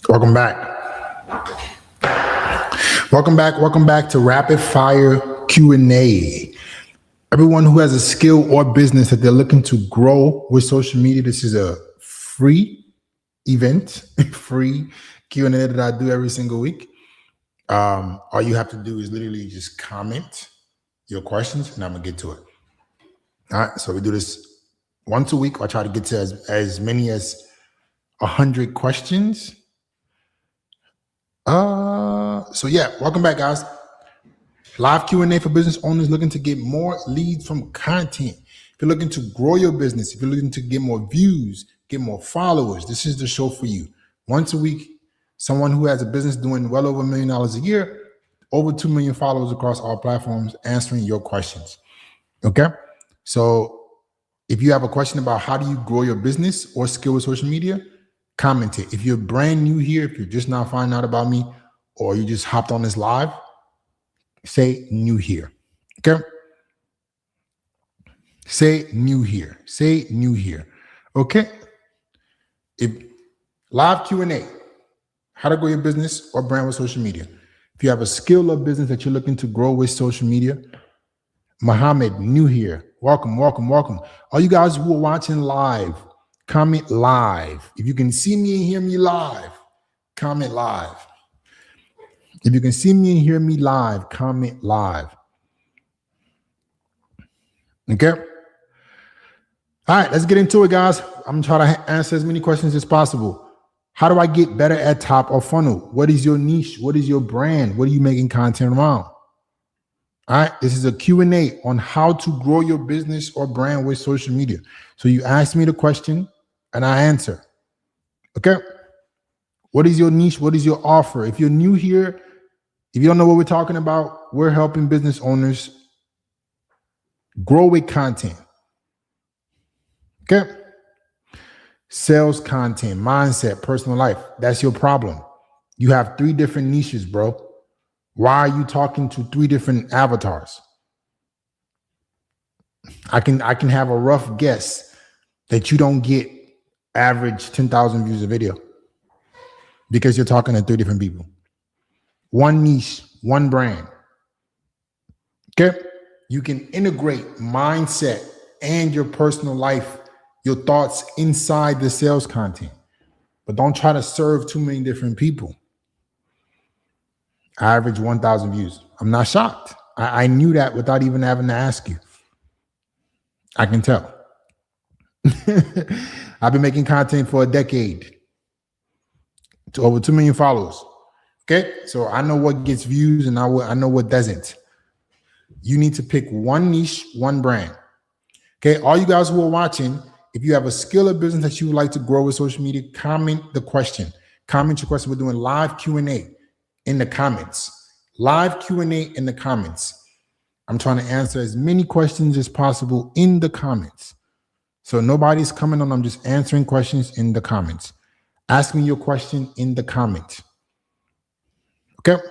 Welcome back. Welcome back to Rapid Fire Q&A. Everyone who has a skill or business that they're looking to grow with social media, this is a free event, free Q&A that I do every single week. All you have to do is literally just comment your questions and I'm gonna get to it. All right, so we do this once a week. I try to get to as many as 100 questions. So yeah, welcome back, guys. Live Q&A for business owners looking to get more leads from content. If you're looking to grow your business, if you're looking to get more views, get more followers, this is the show for you. Once a week, someone who has a business doing well over $1 million a year, over 2 million followers across all platforms, answering your questions. Okay? So if you have a question about how do you grow your business or skill with social media, comment it. If you're brand new here, if you're just now finding out about me, or you just hopped on this live, say new here. Okay? Say new here. Say new here. Okay? If live Q&A, how to grow your business or brand with social media. If you have a skill or business that you're looking to grow with social media, Mohammed, new here. Welcome. All you guys who are watching live, comment live. If you can see me and hear me live, comment live. If you can see me and hear me live, comment live. Okay? All right, let's get into it, guys. I'm trying to answer as many questions as possible. How do I get better at top of funnel? What is your niche? What is your brand? What are you making content around? All right, this is a Q&A on how to grow your business or brand with social media. So you ask me the question and I answer. Okay? What is your niche? What is your offer? If you're new here, if you don't know what we're talking about, we're helping business owners grow with content. Okay? Sales content, mindset, personal life. That's your problem. You have 3 different niches, bro. Why are you talking to 3 different avatars? I can have a rough guess that you don't get average 10,000 views a video because you're talking to 3 different people. One niche, one brand. Okay? You can integrate mindset and your personal life, your thoughts inside the sales content, but don't try to serve too many different people. I average 1,000 views. I'm not shocked. I knew that without even having to ask you. I can tell. I've been making content for a decade to over 2 million followers. Okay, so I know what gets views and I know what doesn't. You need to pick one niche, one brand. Okay, all you guys who are watching, if you have a skill or business that you would like to grow with social media, comment the question. Comment your question. We're doing live Q&A in the comments. Live Q&A in the comments. I'm trying to answer as many questions as possible in the comments. So nobody's coming on. I'm just answering questions in the comments. Ask me your question in the comments. Okay.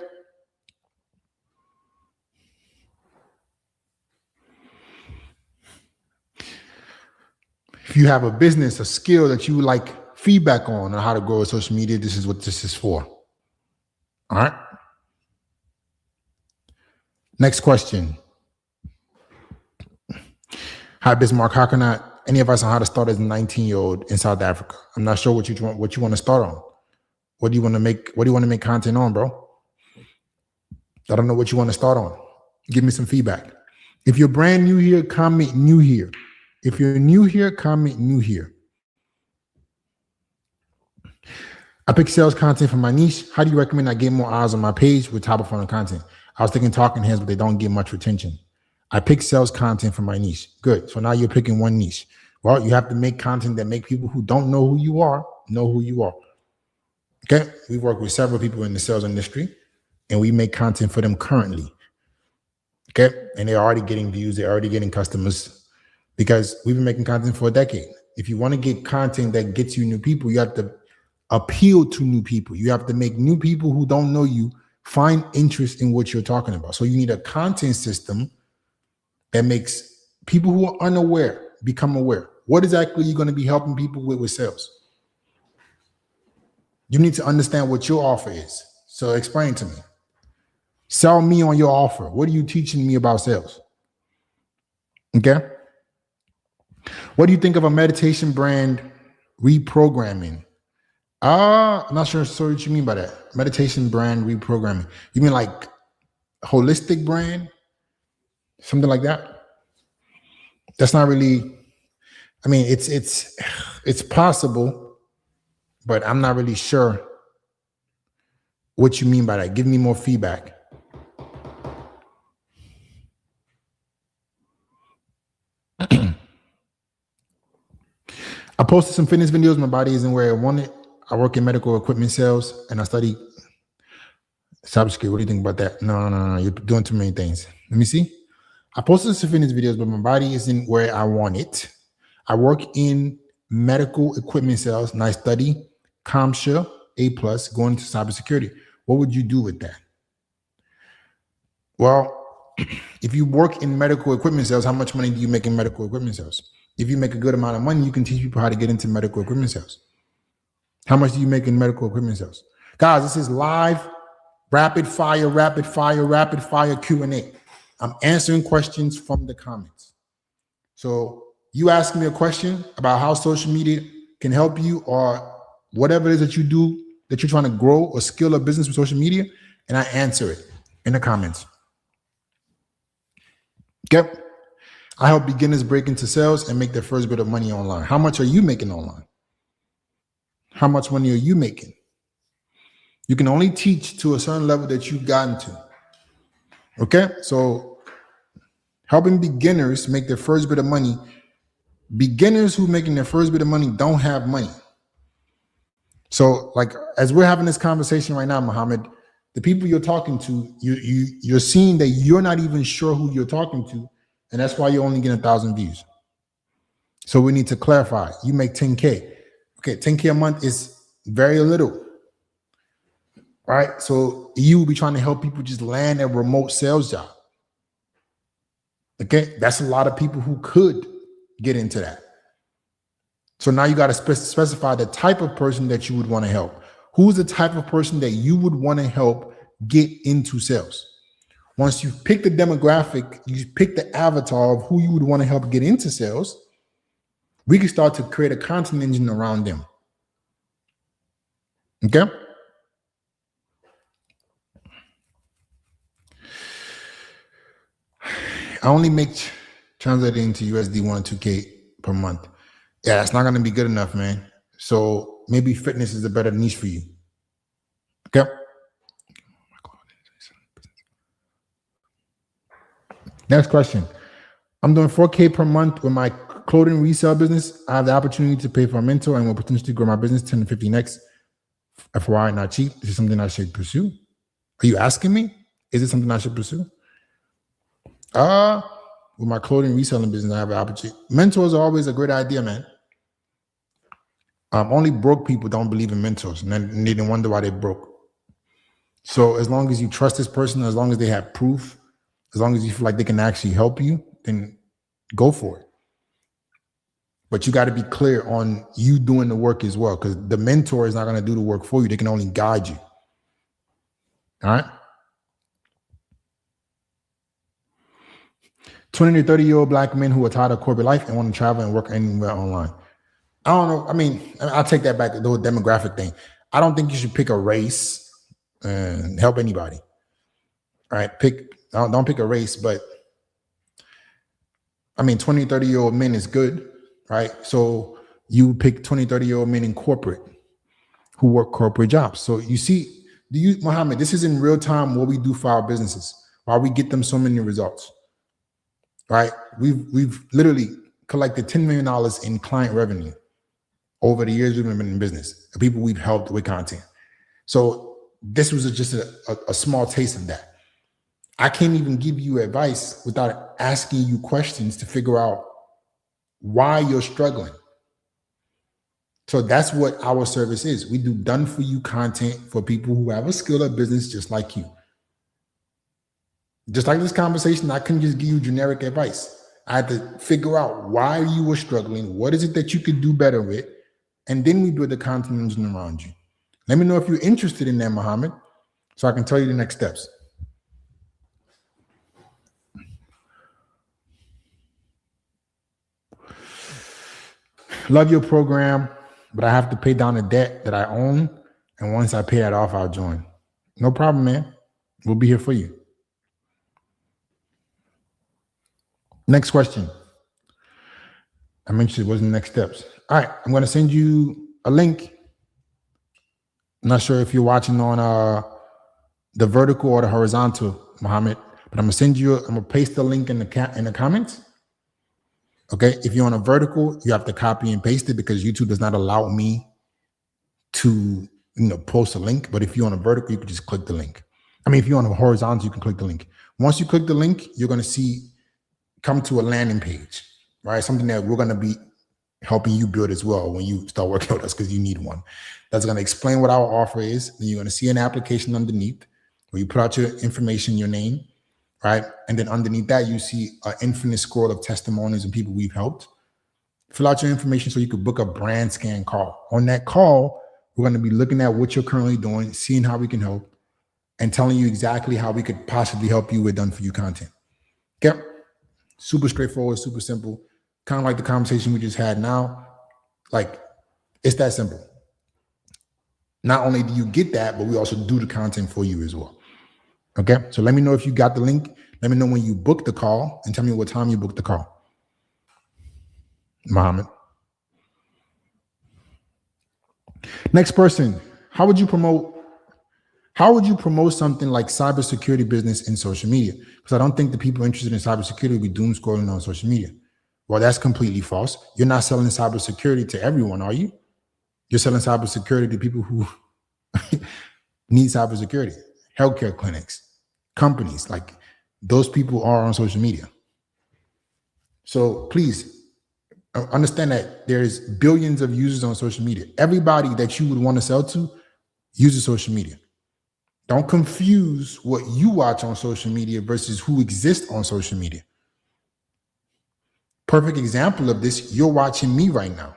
If you have a business, a skill that you would like feedback on how to grow with social media, this is what this is for. All right. Next question. Hi, Bismarck. How can any of us on how to start as a 19-year-old in South Africa? I'm not sure what you want to start on. What do you want to make content on, bro? I don't know what you want to start on. Give me some feedback. If you're brand new here, comment new here. If you're new here, comment new here. I pick sales content from my niche. How do you recommend I get more eyes on my page with top of funnel content? I was thinking talking heads, but they don't get much retention. I pick sales content from my niche. Good. So now you're picking one niche. Well, you have to make content that make people who don't know who you are know who you are. Okay. We work with several people in the sales industry and we make content for them currently. Okay. And they're already getting views. They're already getting customers because we've been making content for a decade. If you want to get content that gets you new people, you have to appeal to new people. You have to make new people who don't know you find interest in what you're talking about. So you need a content system that makes People who are unaware become aware. What exactly are you going to be helping people with sales? You need to understand what your offer is. So explain to me. Sell me on your offer. What are you teaching me about sales? Okay. What do you think of a meditation brand reprogramming? I'm not sure what you mean by that. Meditation brand reprogramming. You mean like holistic brand? Something like that? That's not really, I mean, it's possible, but I'm not really sure what you mean by that. Give me more feedback. I posted some fitness videos. My body isn't where I want it. I work in medical equipment sales and I study cybersecurity. What do you think about that? No. You're doing too many things. Let me see. I posted some fitness videos, but my body isn't where I want it. I work in medical equipment sales and I study CompTIA A+, going into cybersecurity. What would you do with that? Well, if you work in medical equipment sales, how much money do you make in medical equipment sales? If you make a good amount of money, you can teach people how to get into medical equipment sales. How much do you make in medical equipment sales? Guys, this is live, rapid fire Q&A. I'm answering questions from the comments. So you ask me a question about how social media can help you or whatever it is that you do, that you're trying to grow or skill a business with social media, and I answer it in the comments. Okay. I help beginners break into sales and make their first bit of money online. How much are you making online? How much money are you making? You can only teach to a certain level that you've gotten to. Okay. So helping beginners make their first bit of money. Beginners who making their first bit of money don't have money. So like, as we're having this conversation right now, Muhammad, the people you're talking to, you're seeing that you're not even sure who you're talking to. And that's why you're only getting 1,000 views. So we need to clarify. You make 10K. Okay, 10K a month is very little. Right? So you will be trying to help people just land a remote sales job. Okay, that's a lot of people who could get into that. So now you got to specify the type of person that you would want to help. Who's the type of person that you would want to help get into sales? Once you pick the demographic, you pick the avatar of who you would want to help get into sales, we can start to create a content engine around them. Okay? I only make translating into USD 1 or 2K per month. Yeah, that's not going to be good enough, man. So maybe fitness is a better niche for you. Okay? Next question. I'm doing 4K per month with my clothing resale business. I have the opportunity to pay for a mentor and will potentially grow my business 10 to 15x. FYI, not cheap. Is this something I should pursue? Are you asking me? Is it something I should pursue? With my clothing reselling business, I have an opportunity. Mentors are always a great idea, man. Only broke people don't believe in mentors, and then they wonder why they broke. So as long as you trust this person, as long as they have proof, as long as you feel like they can actually help you, then go for it. But you got to be clear on you doing the work as well, because the mentor is not going to do the work for you. They can only guide you. All right. 20 to 30-year-old black men who are tired of corporate life and want to travel and work anywhere online. I don't know. I mean, I'll take that back, the whole demographic thing. I don't think you should pick a race and help anybody. All right. Don't pick a race, but I mean, 20, 30-year-old men is good, right? So you pick 20, 30-year-old men in corporate who work corporate jobs. So you see, Muhammad, this is in real time what we do for our businesses, why we get them so many results, right? We've literally collected $10 million in client revenue over the years we've been in business, the people we've helped with content. So this was just a small taste of that. I can't even give you advice without asking you questions to figure out why you're struggling. So that's what our service is. We do done for you content for people who have a skill of business just like you. Just like this conversation, I couldn't just give you generic advice. I had to figure out why you were struggling. What is it that you could do better with? And then we build the content engine around you. Let me know if you're interested in that, Muhammad, so I can tell you the next steps. Love your program, but I have to pay down the debt that I own. And once I pay that off, I'll join. No problem, man. We'll be here for you. Next question. I mentioned it wasn't the next steps. All right, I'm going to send you a link. I'm not sure if you're watching on the vertical or the horizontal, Muhammad, but I'm going to paste the link in the comments. Okay, if you're on a vertical, you have to copy and paste it because YouTube does not allow me to post a link. But if you're on a vertical, you can just click the link. I mean, if you're on a horizontal, you can click the link. Once you click the link, you're going to come to a landing page, right? Something that we're going to be helping you build as well when you start working with us, because you need one. That's going to explain what our offer is. Then you're going to see an application underneath where you put out your information, your name, right? And then underneath that, you see an infinite scroll of testimonies and people we've helped. Fill out your information so you could book a brand scan call. On that call, we're going to be looking at what you're currently doing, seeing how we can help, and telling you exactly how we could possibly help you with done-for-you content. Okay? Super straightforward, super simple. Kind of like the conversation we just had now. Like, it's that simple. Not only do you get that, but we also do the content for you as well. Okay? So let me know if you got the link. Let me know when you book the call and tell me what time you booked the call. Muhammad. Next person. How would you promote something like cybersecurity business in social media? Because I don't think the people interested in cybersecurity will be doom scrolling on social media. Well, that's completely false. You're not selling cybersecurity to everyone, are you? You're selling cybersecurity to people who need cybersecurity. Healthcare clinics, companies, like those people are on social media. So please understand that there's billions of users on social media. Everybody that you would want to sell to uses social media. Don't confuse what you watch on social media versus who exists on social media. Perfect example of this, you're watching me right now.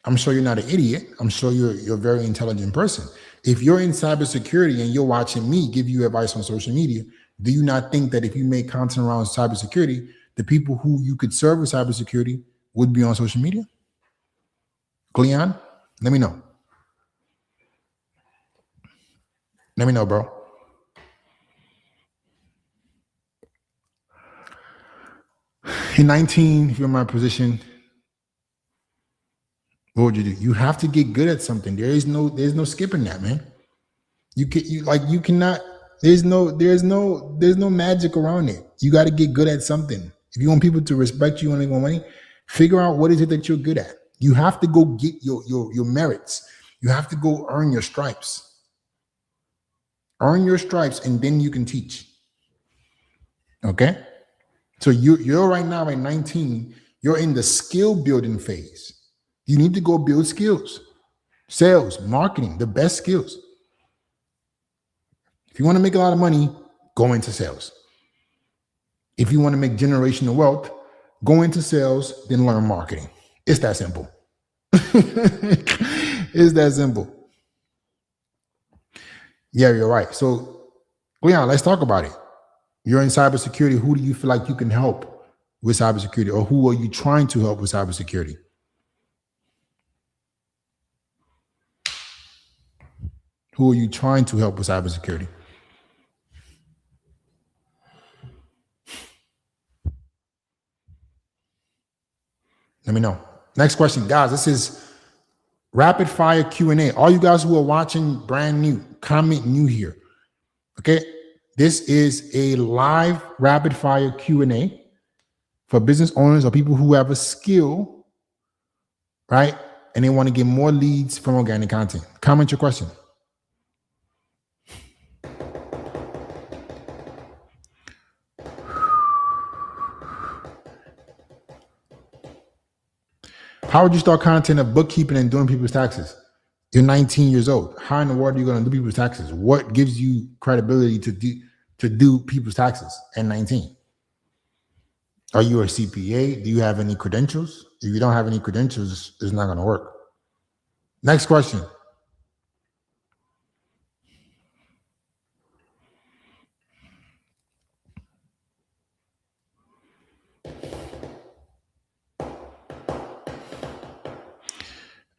I'm sure you're not an idiot. I'm sure you're a very intelligent person. If you're in cybersecurity and you're watching me give you advice on social media, do you not think that if you make content around cybersecurity, the people who you could serve with cybersecurity would be on social media? Cleon, let me know. Let me know, bro. In 19, if you're in my position, what would you do? You have to get good at something. There's no skipping that, man. You cannot. There's no magic around it. You got to get good at something. If you want people to respect you and they want money, figure out what is it that you're good at. You have to go get your merits. You have to go earn your stripes. Earn your stripes, and then you can teach. Okay? So you're right now at 19, you're in the skill building phase. You need to go build skills, sales, marketing, the best skills. If you want to make a lot of money, go into sales. If you want to make generational wealth, go into sales, then learn marketing. It's that simple. It's that simple. Yeah, you're right. So, Leon, let's talk about it. You're in cybersecurity. Who do you feel like you can help with cybersecurity, or who are you trying to help with cybersecurity? Who are you trying to help with cybersecurity? Let me know. Next question, guys. This is rapid fire Q&A. All you guys who are watching brand new, comment new here. Okay. This is a live rapid fire Q&A for business owners or people who have a skill, right? And they want to get more leads from organic content. Comment your question. How would you start content of bookkeeping and doing people's taxes? You're 19 years old. How in the world are you going to do people's taxes? What gives you credibility to do people's taxes at 19? Are you a CPA? Do you have any credentials? If you don't have any credentials, it's not going to work. Next question.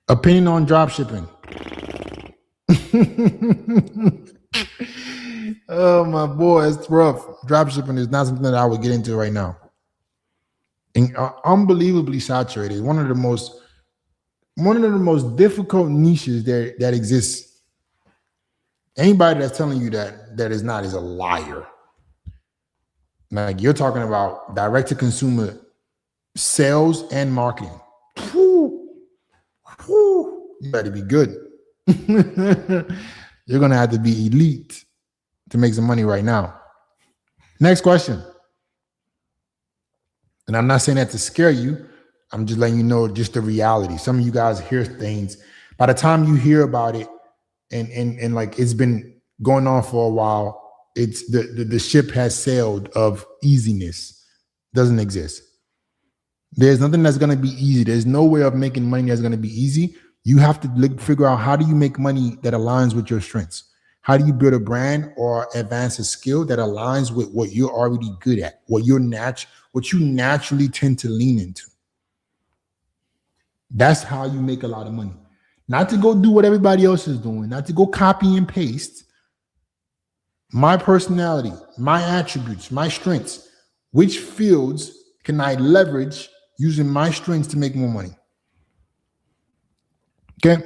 Opinion on drop shipping. Oh my boy, it's rough. Drop shipping is not something that I would get into right now. And unbelievably saturated. One of the most difficult niches that exists. Anybody that's telling you that is not is a liar. Like, you're talking about direct to consumer sales and marketing. Whew. You better be good. You're gonna have to be elite to make some money right now. Next question. And I'm not saying that to scare you. I'm just letting you know just the reality. Some of you guys hear things. By the time you hear about it, and like it's been going on for a while, it's the ship has sailed of easiness. Doesn't exist. There's nothing that's going to be easy. There's no way of making money that's going to be easy. You have to figure out, how do you make money that aligns with your strengths? How do you build a brand or advance a skill that aligns with what you're already good at, what you naturally tend to lean into? That's how you make a lot of money. Not to go do what everybody else is doing, not to go copy and paste. My personality, my attributes, my strengths, which fields can I leverage using my strengths to make more money? Okay.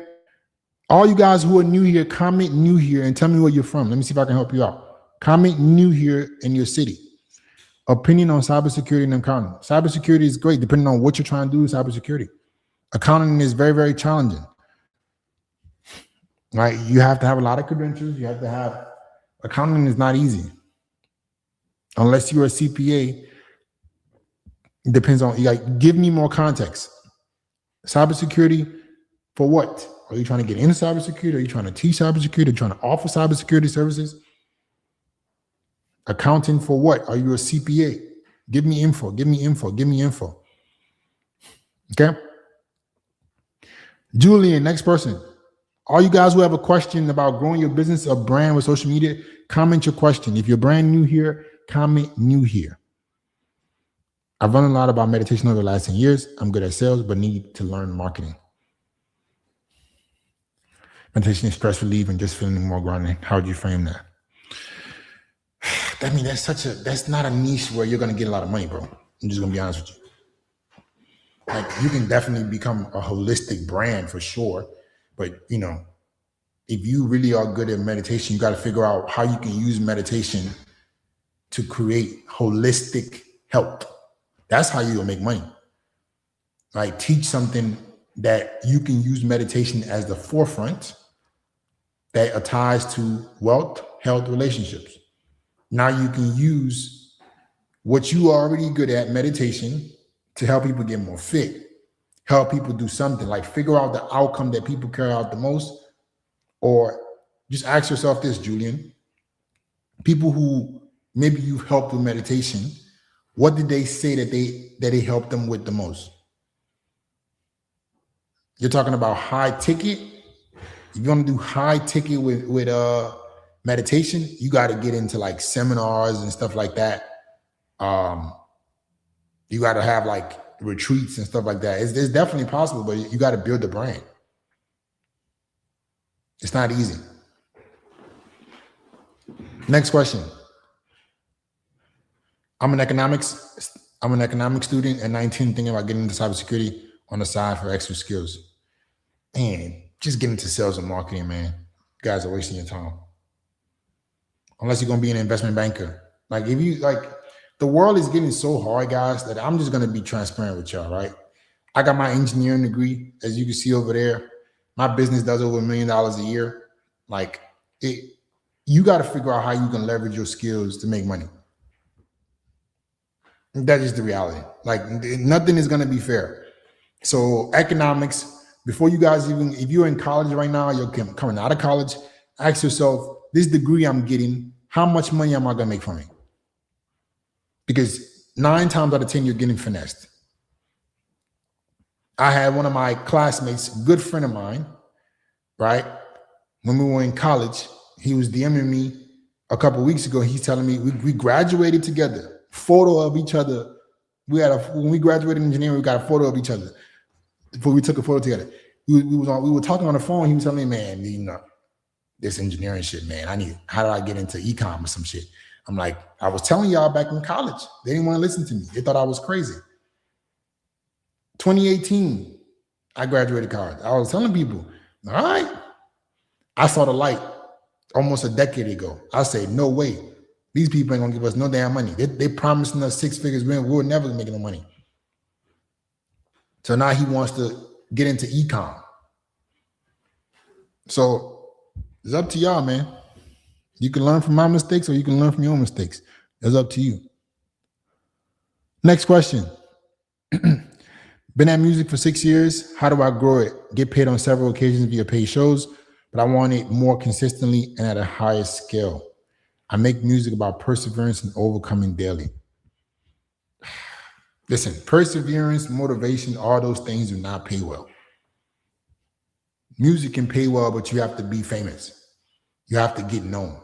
All you guys who are new here, comment new here and tell me where you're from. Let me see if I can help you out. Comment new here in your city. Opinion on cybersecurity and accounting. Cybersecurity is great depending on what you're trying to do with cybersecurity. Accounting is very, very challenging. Right? You have to have a lot of credentials. You have to have, accounting is not easy. Unless you're a CPA, it depends on, like, give me more context. Cybersecurity for what? Are you trying to get into cybersecurity? Are you trying to teach cybersecurity? Are you trying to offer cybersecurity services? Accounting for what? Are you a CPA? Give me info. Give me info. Give me info. Okay. Julian, next person. All you guys who have a question about growing your business or brand with social media, comment your question. If you're brand new here, comment new here. I've learned a lot about meditation over the last 10 years. I'm good at sales, but need to learn marketing. Meditation is stress relief and just feeling more grounded. How would you frame that? I mean, that's not a niche where you're going to get a lot of money, bro. I'm just going to be honest with you. Like, you can definitely become a holistic brand for sure. But, you know, if you really are good at meditation, you got to figure out how you can use meditation to create holistic health. That's how you'll make money. Like, teach something that you can use meditation as the forefront that ties to wealth, health, relationships. Now you can use what you are already good at, meditation, to help people get more fit, help people do something, like figure out the outcome that people care about the most. Or just ask yourself this, Julian. People who maybe you've helped with meditation, what did they say that they helped them with the most? You're talking about high ticket. If you want to do high ticket with meditation, you got to get into like seminars and stuff like that. You got to have like retreats and stuff like that. It's definitely possible, but you got to build the brand. It's not easy. Next question. I'm an economics student at 19, thinking about getting into cybersecurity on the side for extra skills. Man, just get into sales and marketing, man. You guys are wasting your time. Unless you're going to be an investment banker. Like, if you, like, the world is getting so hard, guys, that I'm just going to be transparent with y'all, right? I got my engineering degree, as you can see over there. My business does over $1 million a year. Like, you got to figure out how you can leverage your skills to make money. That's just the reality. Like, nothing is going to be fair. So economics, before you guys even, if you're in college right now, you're coming out of college, ask yourself, this degree I'm getting, how much money am I going to make from it? Because 9 times out of 10, you're getting finessed. I had one of my classmates, good friend of mine, right? When we were in college, he was DMing me a couple of weeks ago. He's telling me we graduated together, photo of each other. When we graduated engineering, we got a photo of each other before we took a photo together. We were talking on the phone. He was telling me, man, you know, this engineering shit, man. How did I get into e-com or some shit? I'm like, I was telling y'all back in college. They didn't want to listen to me. They thought I was crazy. 2018, I graduated college. I was telling people, all right. I saw the light almost a decade ago. I say, no way. These people ain't gonna give us no damn money. They promising us 6 figures. We're never making no money. So now he wants to get into e-com. So it's up to y'all, man. You can learn from my mistakes or you can learn from your own mistakes. It's up to you. Next question. Been at music for 6 years. How do I grow it? Get paid on several occasions via paid shows, but I want it more consistently and at a higher scale. I make music about perseverance and overcoming daily. Listen, perseverance, motivation, all those things do not pay well. Music can pay well, but you have to be famous. You have to get known.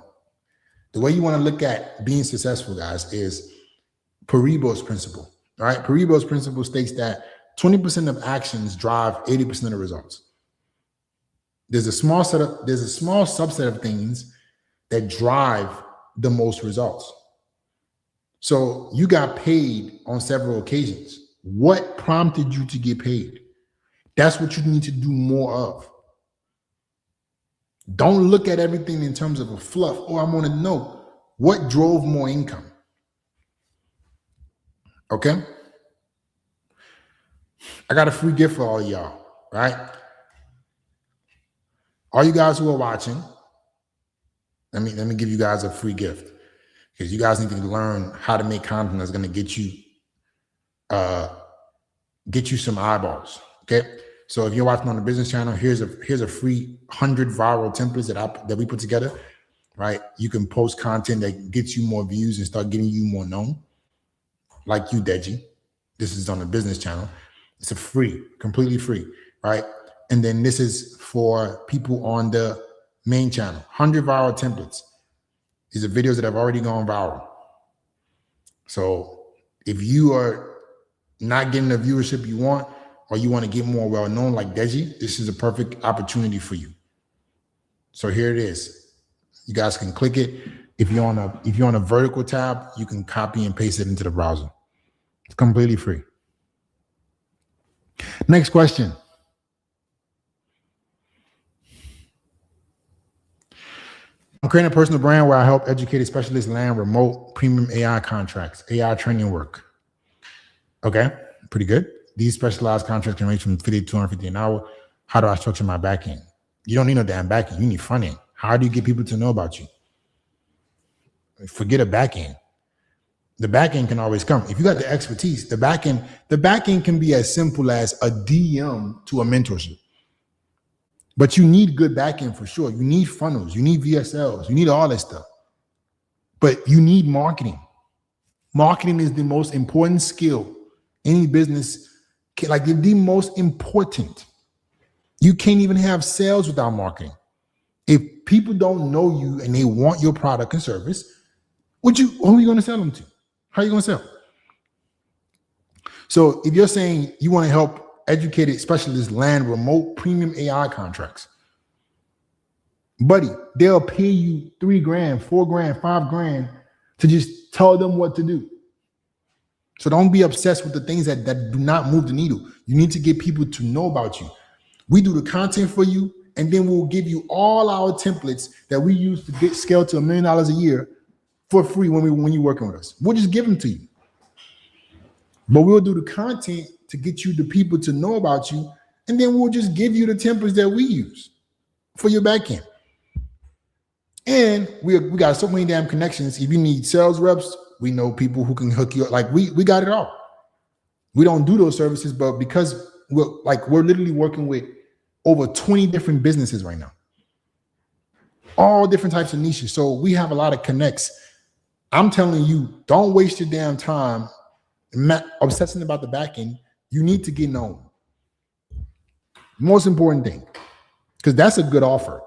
The way you want to look at being successful, guys, is Pareto's principle. All right, Pareto's principle states that 20% of actions drive 80% of the results. There's a small subset of things that drive the most results. So you got paid on several occasions. What prompted you to get paid? That's what you need to do more of. Don't look at everything in terms of a fluff. Oh, I want to know what drove more income. Okay? I got a free gift for all y'all, right? All you guys who are watching, let me give you guys a free gift, because you guys need to learn how to make content that's going to get you some eyeballs. Okay, so if you're watching on the business channel, here's a free 100 viral templates that we put together. Right, you can post content that gets you more views and start getting you more known, like you, Deji. This is on the business channel. It's a free, completely free, right? And then this is for people on the main channel. 100 viral templates. These are videos that have already gone viral. So if you are not getting the viewership you want, or you want to get more well-known like Deji, this is a perfect opportunity for you. So here it is. You guys can click it. If you're on a vertical tab, you can copy and paste it into the browser. It's completely free. Next question. I'm creating a personal brand where I help educated specialists land remote premium AI contracts, AI training work. Okay, pretty good. These specialized contracts can range from $50 to $250 an hour. How do I structure my back end? You don't need no damn back end. You need front end. How do you get people to know about you? Forget a back end. The back end can always come. If you got the expertise, the back end can be as simple as a DM to a mentorship. But you need good back end for sure. You need funnels, you need VSLs, you need all that stuff. But you need marketing. Marketing is the most important skill any business can, like the most important. You can't even have sales without marketing. If people don't know you and they want your product and service, who are you going to sell them to? How are you going to sell? So if you're saying you want to help educated specialists land remote premium AI contracts, buddy, they'll pay you $3,000, $4,000, $5,000 to just tell them what to do. So don't be obsessed with the things that do not move the needle. You need to get people to know about you. We do the content for you, and then we'll give you all our templates that we use to get scaled to $1 million a year for free when you're working with us. We'll just give them to you. But we'll do the content to get you the people to know about you, and then we'll just give you the templates that we use for your back end. And we got so many damn connections. If you need sales reps, we know people who can hook you up. Like we got it all. We don't do those services, but because we're literally working with over 20 different businesses right now, all different types of niches. So we have a lot of connects. I'm telling you, don't waste your damn time obsessing about the back end, you need to get known. Most important thing, because that's a good offer.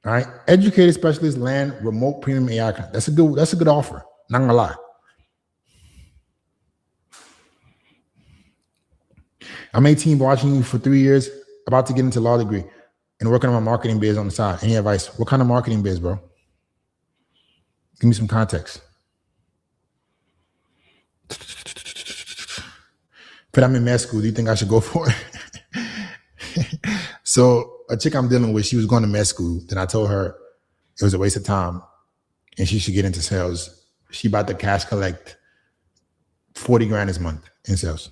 All right, educated specialist land remote premium AI. That's a good offer. Not gonna lie. I'm 18, watching you for 3 years, about to get into law degree, and working on my marketing biz on the side. Any advice? What kind of marketing biz, bro? Give me some context. But I'm in med school. Do you think I should go for it? So a chick I'm dealing with, she was going to med school. Then I told her it was a waste of time and she should get into sales. She about to cash collect 40 grand this month in sales.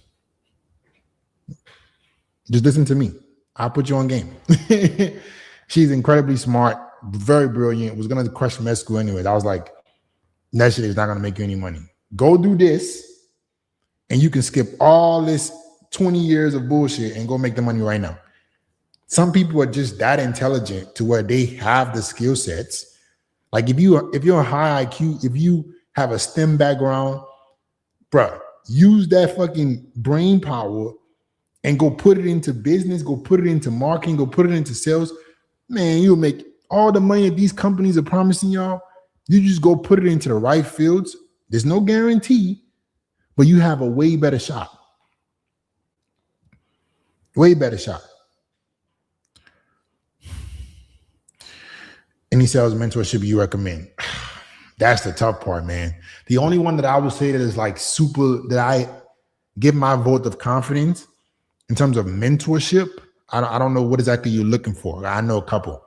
Just listen to me. I'll put you on game. She's incredibly smart, very brilliant, was going to crush med school anyways. I was like, that shit is not going to make you any money. Go do this and you can skip all this 20 years of bullshit and go make the money right now. Some people are just that intelligent to where they have the skill sets. Like if you're a high IQ, if you have a STEM background, bruh, use that fucking brain power and go put it into business, go put it into marketing, go put it into sales. Man, you'll make all the money that these companies are promising y'all. You just go put it into the right fields. There's no guarantee, but you have a way better shot. Way better shot. Any sales mentorship you recommend? That's the tough part, man. The only one that I would say that is like super, that I give my vote of confidence in terms of mentorship, I don't know what exactly you're looking for. I know a couple.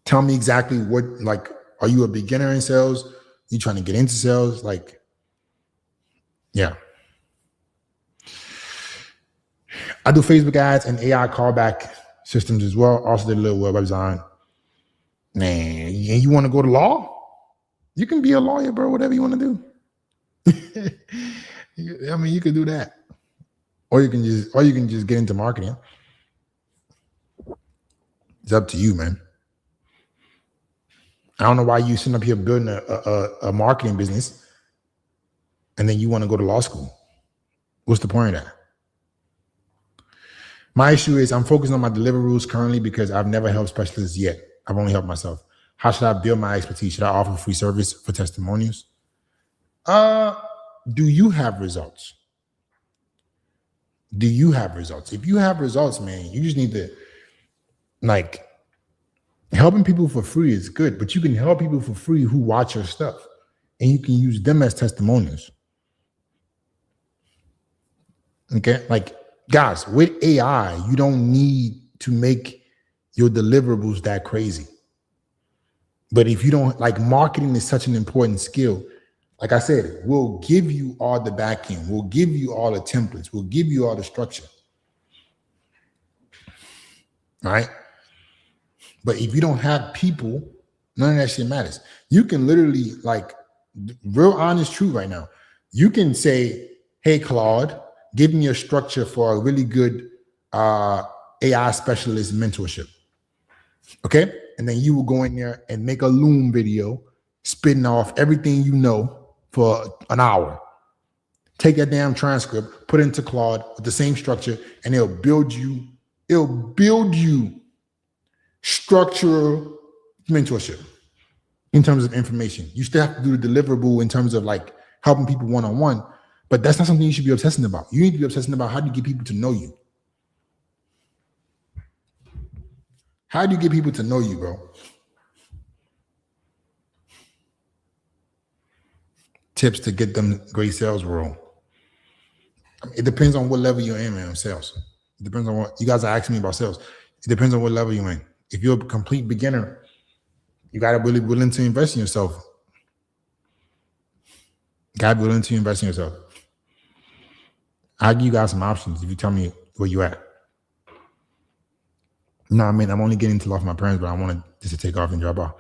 Tell me exactly what, like, are you a beginner in sales? You trying to get into sales? Like, yeah. I do Facebook ads and AI callback systems as well. Also did a little web design. Man, you want to go to law? You can be a lawyer, bro, whatever you want to do. I mean, you can do that. Or you can just get into marketing. It's up to you, man. I don't know why you sitting up here building a marketing business and then you want to go to law school. What's the point of that? My issue is I'm focused on my deliverables currently because I've never helped specialists yet. I've only helped myself. How should I build my expertise? Should I offer free service for testimonials? Do you have results? Do you have results? If you have results, man, you just need to, like, helping people for free is good, but you can help people for free who watch your stuff and you can use them as testimonials. Okay. Like, guys, with AI, you don't need to make your deliverables that crazy. But if you don't, like, marketing is such an important skill. Like I said, we'll give you all the back end. We'll give you all the templates. We'll give you all the structure. All right. But if you don't have people, none of that shit matters. You can literally, like, real honest truth right now. You can say, hey, Claude, give me a structure for a really good AI specialist mentorship. Okay. And then you will go in there and make a Loom video spitting off everything you know for an hour. Take that damn transcript, put it into Claude with the same structure, and it'll build you structural mentorship in terms of information. You still have to do the deliverable in terms of, like, helping people one-on-one, but that's not something you should be obsessing about. You need to be obsessing about how do you get people to know you? How do you get people to know you, bro? Tips to get them great sales role. I mean, it depends on what level you're in, man, sales. It depends on what you guys are asking me about sales. It depends on what level you're in. If you're a complete beginner, you got to be willing to invest in yourself. Got to be willing to invest in yourself. I'll give you guys some options if you tell me where you're at. No, I mean, I'm only getting to love my parents, but I wanted this to take off and drop off.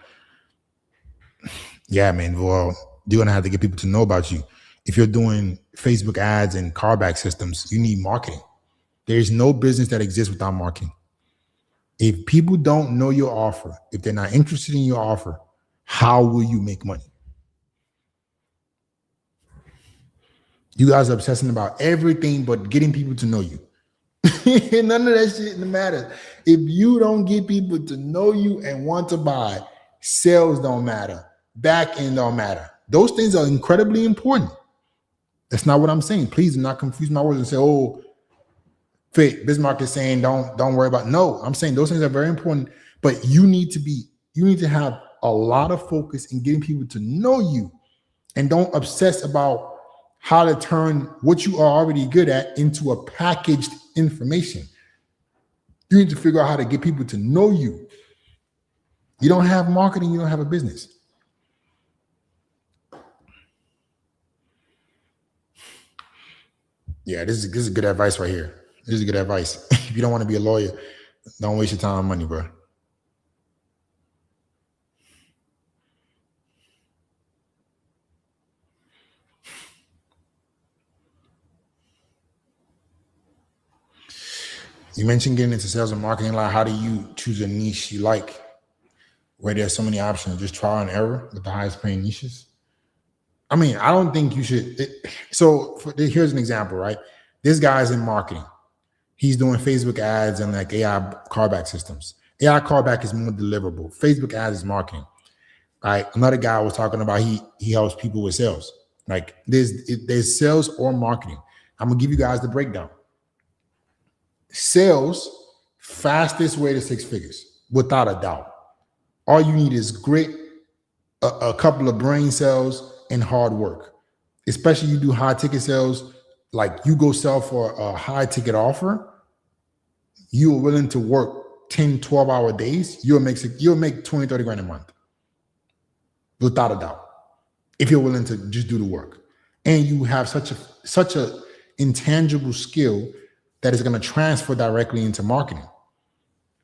Yeah, man. Well, you're going to have to get people to know about you. If you're doing Facebook ads and callback systems, you need marketing. There's no business that exists without marketing. If people don't know your offer, if they're not interested in your offer, how will you make money? You guys are obsessing about everything but getting people to know you. None of that shit matters. If you don't get people to know you and want to buy, sales don't matter. Back end don't matter. Those things are incredibly important. That's not what I'm saying. Please do not confuse my words and say, oh, Fit, Bismarck is saying don't worry about. No, I'm saying those things are very important, but you need to have a lot of focus in getting people to know you, and don't obsess about how to turn what you are already good at into a packaged information. You need to figure out how to get people to know you. You don't have marketing, you don't have a business. Yeah, this is good advice right here. This is good advice. If you don't want to be a lawyer, don't waste your time and money, bro. You mentioned getting into sales and marketing. Like, how do you choose a niche you like, where there's so many options? Just trial and error with the highest paying niches. I mean, I don't think you should. Here's an example, right? This guy's in marketing. He's doing Facebook ads and like AI callback systems. AI callback is more deliverable. Facebook ads is marketing. Right? Another guy was talking about he helps people with sales. Like there's sales or marketing. I'm gonna give you guys the breakdown. Sales, fastest way to six figures, without a doubt. All you need is a couple of brain cells and hard work. Especially you do high ticket sales, like you go sell for a high ticket offer, you are willing to work 10, 12-hour days, you'll make 20, 30 grand a month. Without a doubt. If you're willing to just do the work. And you have such a intangible skill that is going to transfer directly into marketing.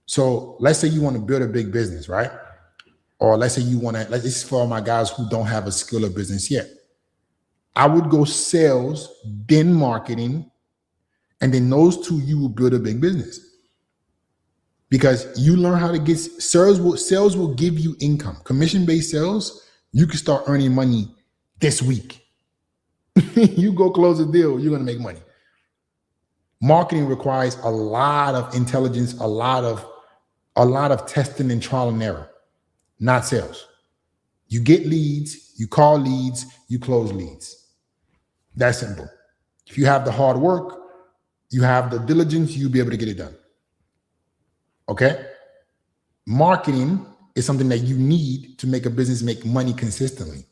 So let's say you want to build a big business, right? Or let's say you want to, this is for all my guys who don't have a skill of business yet. I would go sales, then marketing, and then those two, you will build a big business. Because you learn how to get sales will give you income. Commission-based sales, you can start earning money this week. You go close a deal, you're going to make money. Marketing requires a lot of intelligence, a lot of testing and trial and error, not sales. You get leads, you call leads, you close leads. That's simple. If you have the hard work, you have the diligence, you'll be able to get it done. Okay? Marketing is something that you need to make a business make money consistently.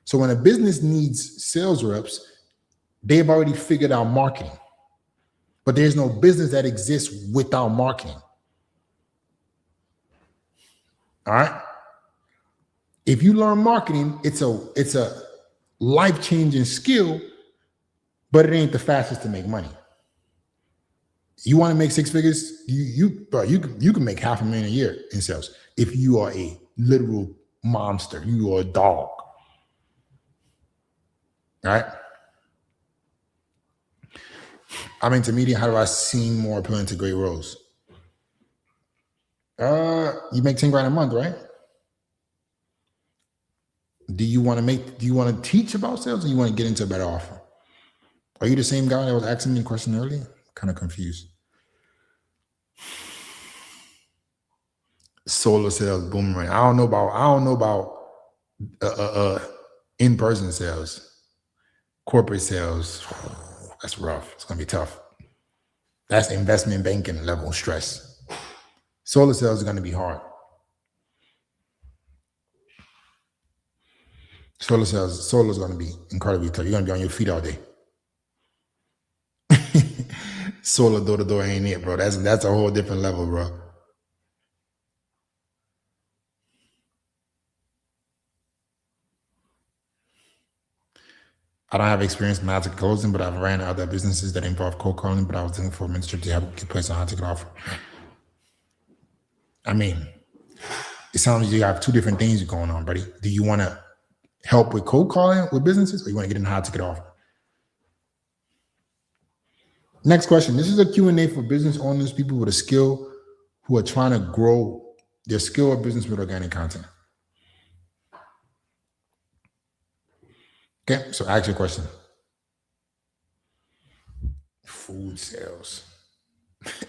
So when a business needs sales reps, they've already figured out marketing. But there's no business that exists without marketing. All right? If you learn marketing, it's a life-changing skill, but it ain't the fastest to make money. You want to make six figures? You can make $500,000 a year in sales if you are a literal monster. You are a dog. All right? I'm intermediate. How do I seem more appealing to great roles? You make 10 grand a month, right? Do you want to teach about sales, or you want to get into a better offer? Are you the same guy that was asking me a question earlier? Kind of confused. Solar sales, boomerang. I don't know about in-person sales, corporate sales. That's rough. It's gonna be tough. That's investment banking level stress. Solar sales are gonna be hard. Solar is gonna be incredibly tough. You're gonna be on your feet all day. Solar door to door ain't it, bro. That's a whole different level, bro. I don't have experience in high-ticket closing, but I've ran other businesses that involve cold calling, but I was looking for a minister to help get place on high-ticket offer. I mean, it sounds like you have two different things going on, buddy. Do you want to help with cold calling with businesses, or you want to get in a high-ticket offer? Next question. This is a Q&A for business owners, people with a skill who are trying to grow their skill or business with organic content. Okay, so ask your question. Food sales.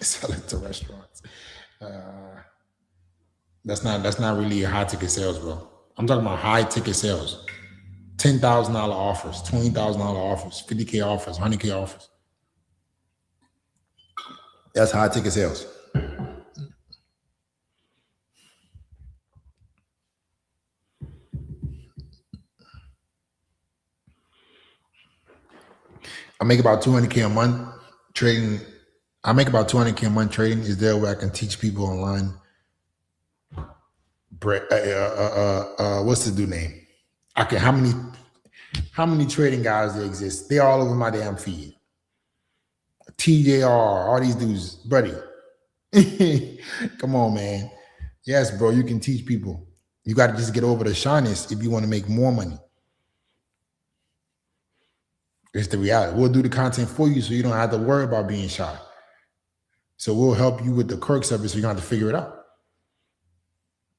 Sell it to restaurants. That's not really high ticket sales, bro. I'm talking about high ticket sales. $10,000 offers, $20,000 offers, 50K offers, 100K offers. That's high ticket sales. I make about 200K a month trading. I make about 200K a month trading. Is there where I can teach people online? What's the dude name? I can. How many trading guys there exist? They're all over my damn feed. TJR, all these dudes, buddy. Come on, man. Yes, bro, you can teach people. You got to just get over the shyness if you want to make more money. It's the reality. We'll do the content for you so you don't have to worry about being shy. So we'll help you with the quirks of it so you don't have to figure it out.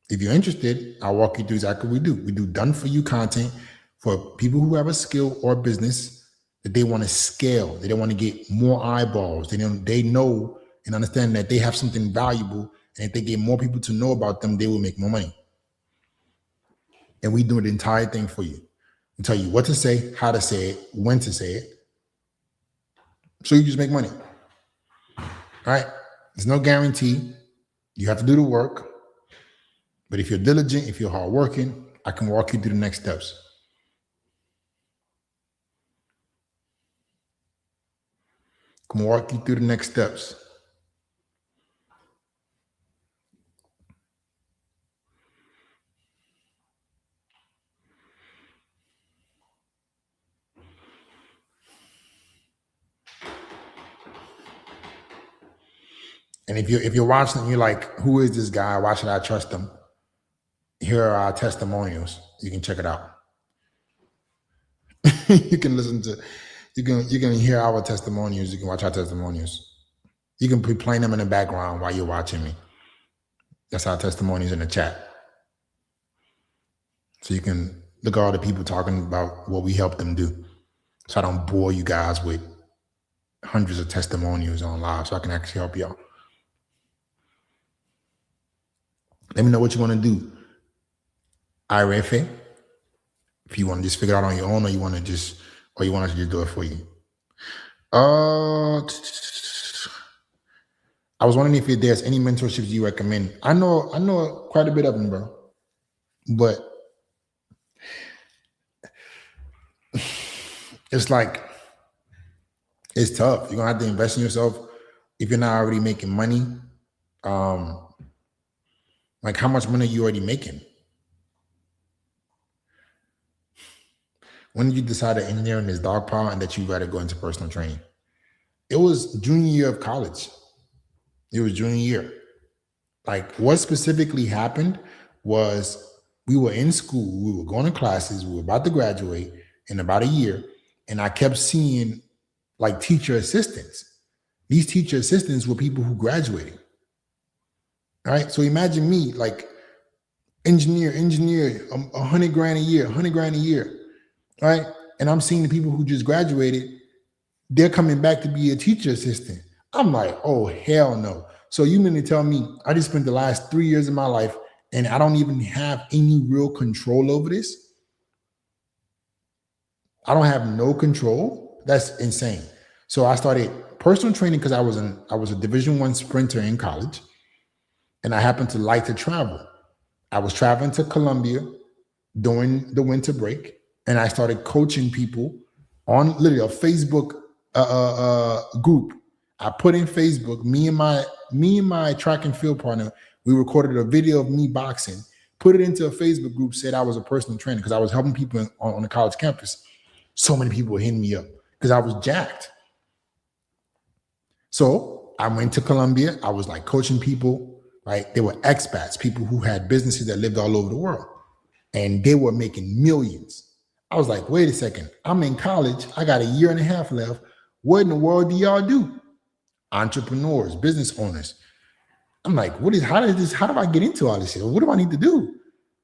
If you're interested, I'll walk you through exactly what we do. We do done-for-you content for people who have a skill or business that they want to scale. They don't want to get more eyeballs. They know and understand that they have something valuable, and if they get more people to know about them, they will make more money. And we do the entire thing for you. We tell you what to say, how to say it, when to say it. So you just make money. All right? There's no guarantee. You have to do the work. But if you're diligent, if you're hardworking, I can walk you through the next steps. I can walk you through the next steps. And if you're watching, you're like, who is this guy? Why should I trust him? Here are our testimonials. You can check it out. You can listen to, you can hear our testimonials. You can watch our testimonials. You can be playing them in the background while you're watching me. That's our testimonials in the chat. So you can look at all the people talking about what we help them do. So I don't bore you guys with hundreds of testimonials on live, so I can actually help y'all. Let me know what you want to do. IRFA. If you want to just figure it out on your own, or you want us to just do it for you. I was wondering if there's any mentorships you recommend. I know quite a bit of them, bro. But it's like, it's tough. You're gonna have to invest in yourself if you're not already making money. Like, how much money are you already making? When did you decide that engineering is dog power and that you got to go into personal training? It was junior year of college. It was junior year. Like, what specifically happened was we were in school, we were going to classes, we were about to graduate in about a year, and I kept seeing like teacher assistants. These teacher assistants were people who graduated. All right. So imagine me, like engineer, 100 grand a year. All right. And I'm seeing the people who just graduated, they're coming back to be a teacher assistant. I'm like, oh, hell no. So you mean to tell me I just spent the last 3 years of my life and I don't even have any real control over this? I don't have no control. That's insane. So I started personal training because I was a Division I sprinter in college. And I happened to like to travel. I was traveling to Colombia during the winter break, and I started coaching people on literally a Facebook group. I put in Facebook, me and my track and field partner, we recorded a video of me boxing, put it into a Facebook group, said I was a personal trainer because I was helping people on the college campus. So many people were hitting me up because I was jacked. So I went to Colombia. I was like coaching people. Right? They were expats, people who had businesses that lived all over the world, and they were making millions. I was like, wait a second, I'm in college. I got a year and a half left. What in the world do y'all do? Entrepreneurs, business owners. I'm like, how do I get into all this shit? What do I need to do?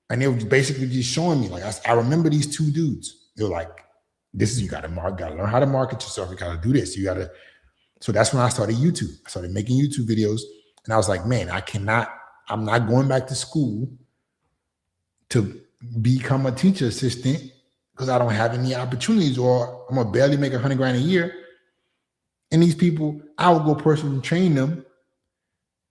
And they were basically just showing me, like, I remember these two dudes. They were like, you got to learn how to market yourself. You got to do this. So that's when I started YouTube. I started making YouTube videos, and I was like, man, I'm not going back to school to become a teacher assistant because I don't have any opportunities, or I'm gonna barely make $100,000 a year. And these people, I will go personally train them.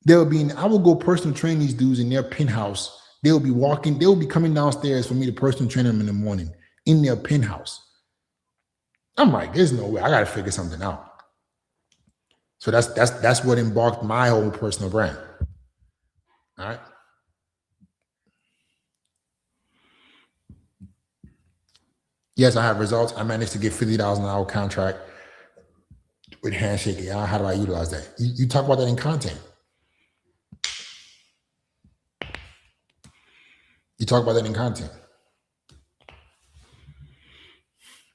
I will go personal train these dudes in their penthouse. They'll be coming downstairs for me to personal train them in the morning in their penthouse. I'm like, there's no way. I gotta figure something out. So that's what embarked my whole personal brand. All right. Yes, I have results. I managed to get $50 an hour contract with Handshake AI. How do I utilize that? You talk about that in content. You talk about that in content.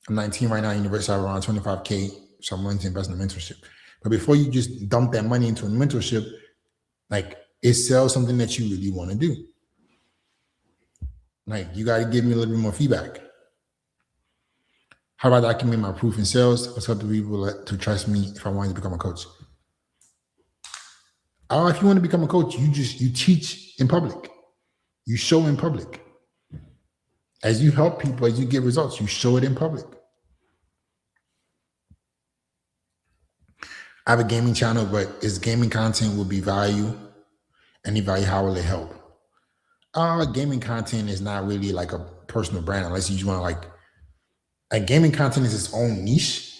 I'm 19 right now, university, I have around 25K, so I'm willing to invest in a mentorship. But before you just dump that money into a mentorship, like, it sells something that you really want to do. Like, you got to give me a little bit more feedback. How about I document my proof in sales? What's up to people to trust me if I want to become a coach? If you want to become a coach, you teach in public. You show in public. As you help people, as you get results, you show it in public. I have a gaming channel, but its gaming content will be value. Any value, how will it help? Gaming content is not really like a personal brand unless you just want to gaming content is its own niche.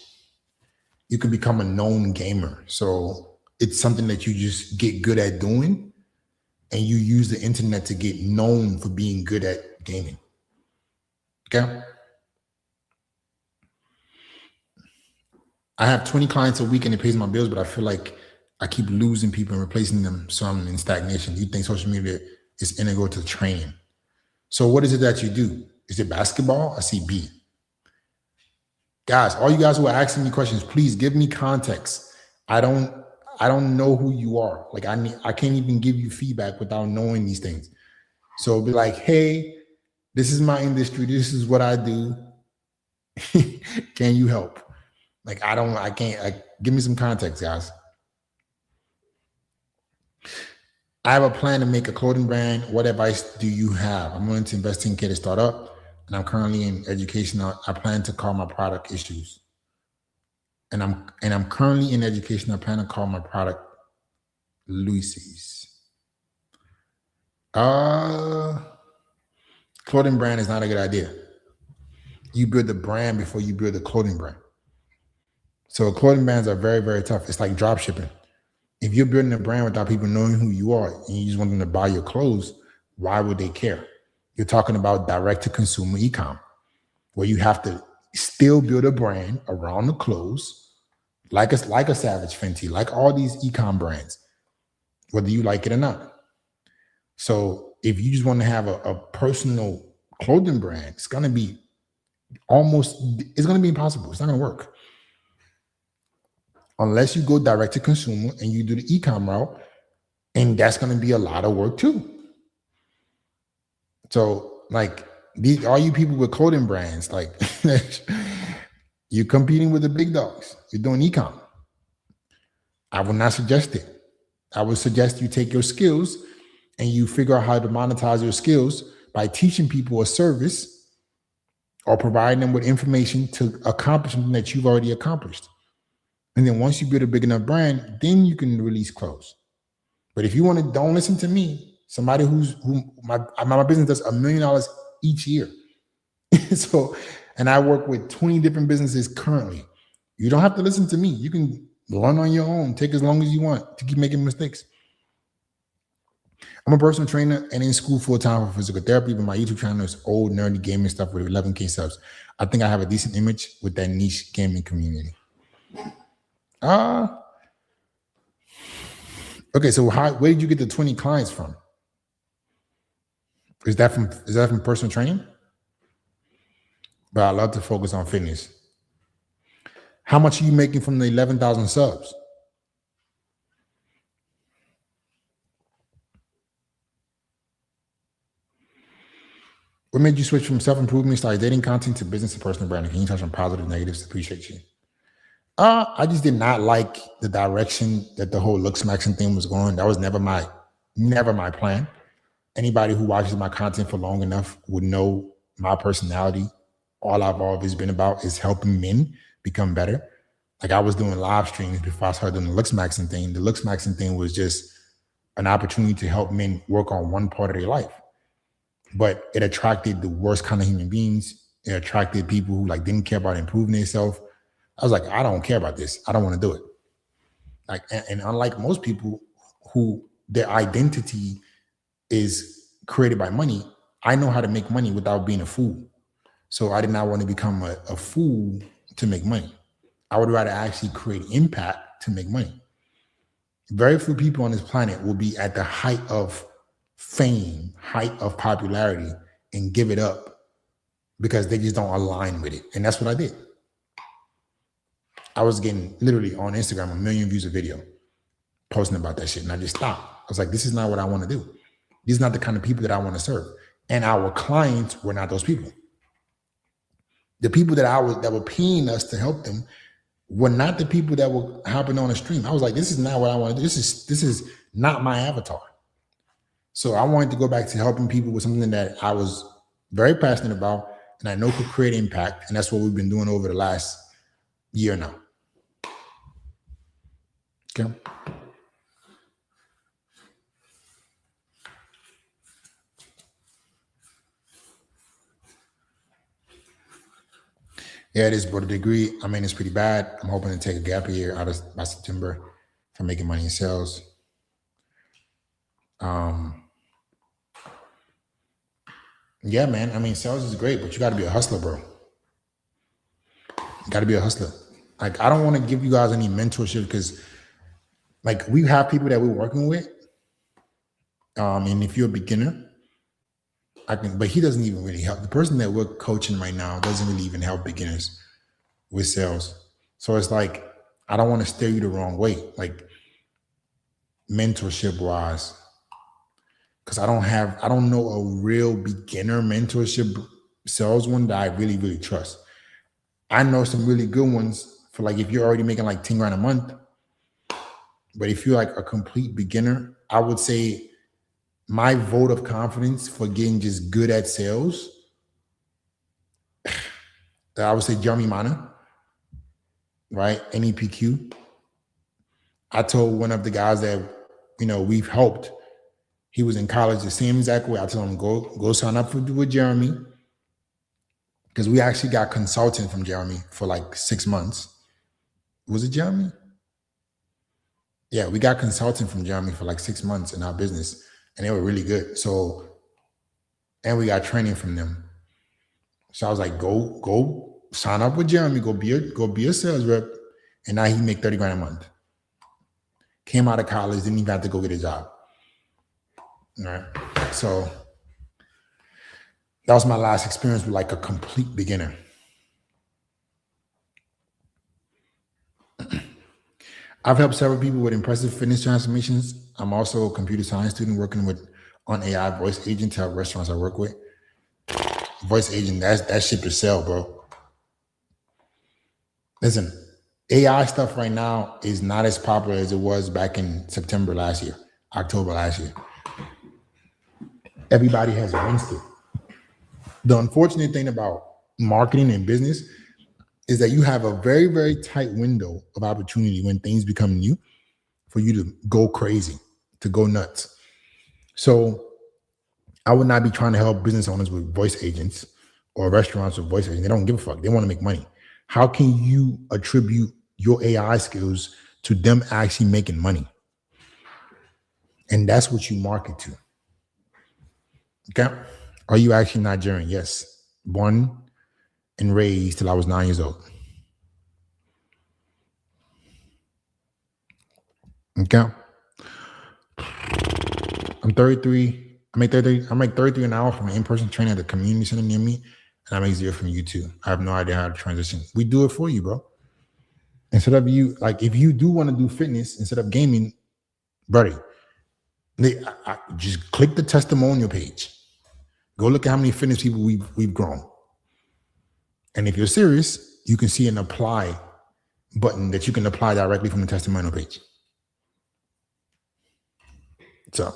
You can become a known gamer. So it's something that you just get good at doing, and you use the internet to get known for being good at gaming. Okay. I have 20 clients a week and it pays my bills, but I feel like I keep losing people and replacing them. So I'm in stagnation. You think social media is integral to training? So what is it that you do? Is it basketball? I see B. Guys, all you guys who are asking me questions, please give me context. I don't know who you are. Like, I can't even give you feedback without knowing these things. So be like, hey, this is my industry. This is what I do. Can you help? Like, give me some context, guys. I have a plan to make a clothing brand. What advice do you have? I'm willing to invest in K to start up, and I'm currently in education. I plan to call my product issues. And I'm currently in education. I plan to call my product Lucy's. Clothing brand is not a good idea. You build the brand before you build the clothing brand. So clothing brands are very, very tough. It's like drop shipping. If you're building a brand without people knowing who you are and you just want them to buy your clothes, why would they care? You're talking about direct-to-consumer e-com, where you have to still build a brand around the clothes, like a Savage Fenty, like all these e-com brands, whether you like it or not. So if you just want to have a personal clothing brand, it's going to be impossible. It's not going to work. Unless you go direct to consumer and you do the e-com route, and that's going to be a lot of work too. So, like, all you people with clothing brands, like, you're competing with the big dogs. You're doing e-com. I would not suggest it. I would suggest you take your skills and you figure out how to monetize your skills by teaching people a service or providing them with information to accomplish something that you've already accomplished. And then once you build a big enough brand, then you can release clothes. But if you want to, don't listen to me. Somebody my business does $1 million each year. So, and I work with 20 different businesses currently. You don't have to listen to me. You can learn on your own. Take as long as you want to keep making mistakes. I'm a personal trainer and in school full-time for physical therapy, but my YouTube channel is old, nerdy gaming stuff with 11K subs. I think I have a decent image with that niche gaming community. Okay, so where did you get the 20 clients from? Is that from personal training? But I love to focus on fitness. How much are you making from the 11,000 subs? What made you switch from self-improvement, start dating content to business and personal branding? Can you touch on positive, negatives? Appreciate you. I just did not like the direction that the whole looks maxing thing was going. That was never my plan. Anybody who watches my content for long enough would know my personality. All I've always been about is helping men become better. Like I was doing live streams before I started doing the looks maxing thing. The looks maxing thing was just an opportunity to help men work on one part of their life. But it attracted the worst kind of human beings. It attracted people who like didn't care about improving themselves. I was like, I don't care about this. I don't want to do it. Like, and unlike most people who their identity is created by money, I know how to make money without being a fool. So I did not want to become a fool to make money. I would rather actually create impact to make money. Very few people on this planet will be at the height of fame, height of popularity, and give it up because they just don't align with it. And that's what I did. I was getting literally on Instagram 1 million views a video posting about that shit. And I just stopped. I was like, this is not what I want to do. These are not the kind of people that I want to serve. And our clients were not those people. The people that were paying us to help them were not the people that were hopping on the stream. I was like, this is not what I want to do. This is not my avatar. So I wanted to go back to helping people with something that I was very passionate about and I know could create impact. And that's what we've been doing over the last year now. Okay. Yeah, it is, but the degree, I mean, it's pretty bad. I'm hoping to take a gap year out of by September for making money in sales. Yeah, man. I mean, sales is great, but you got to be a hustler, bro. You got to be a hustler. Like, I don't want to give you guys any mentorship because, like, we have people that we're working with. And if you're a beginner, but he doesn't even really help. The person that we're coaching right now doesn't really even help beginners with sales. So it's like, I don't want to steer you the wrong way, like mentorship wise. Because I don't know a real beginner mentorship sales one that I really, really trust. I know some really good ones for like, if you're already making like 10 grand a month, but if you're like a complete beginner, I would say my vote of confidence for getting just good at sales, I would say Jeremy Mana, right? NEPQ. I told one of the guys that, we've helped. He was in college the same exact way. I told him, go sign up with Jeremy. Because we actually got consulting from Jeremy for like 6 months. Was it Jeremy? Yeah, we got consulting from Jeremy for like 6 months in our business. And they were really good. So, and we got training from them. So I was like, go sign up with Jeremy, go be a sales rep. And now he make 30 grand a month. Came out of college, didn't even have to go get a job. All right. So that was my last experience with like a complete beginner. I've helped several people with impressive fitness transformations. I'm also a computer science student working on AI voice agent to help restaurants I work with. Voice agent, that ship is sell, bro. Listen, AI stuff right now is not as popular as it was back in October last year. Everybody has rinsed it. The unfortunate thing about marketing and business is that you have a very, very tight window of opportunity when things become new for you to go crazy, to go nuts. So I would not be trying to help business owners with voice agents or restaurants with voice agents. They don't give a fuck. They want to make money. How can you attribute your AI skills to them actually making money? And that's what you market to. Okay. Are you actually Nigerian? Yes. Born and raised till I was 9 years old. Okay. I'm 33. I make 33 an hour from an in-person training at the community center near me, and I make 0 from YouTube. I have no idea how to transition. We do it for you, bro. Instead of you, like if you do want to do fitness instead of gaming, buddy, just click the testimonial page. Go look at how many fitness people we've grown. And if you're serious, you can see and apply button that you can apply directly from the testimonial page. So,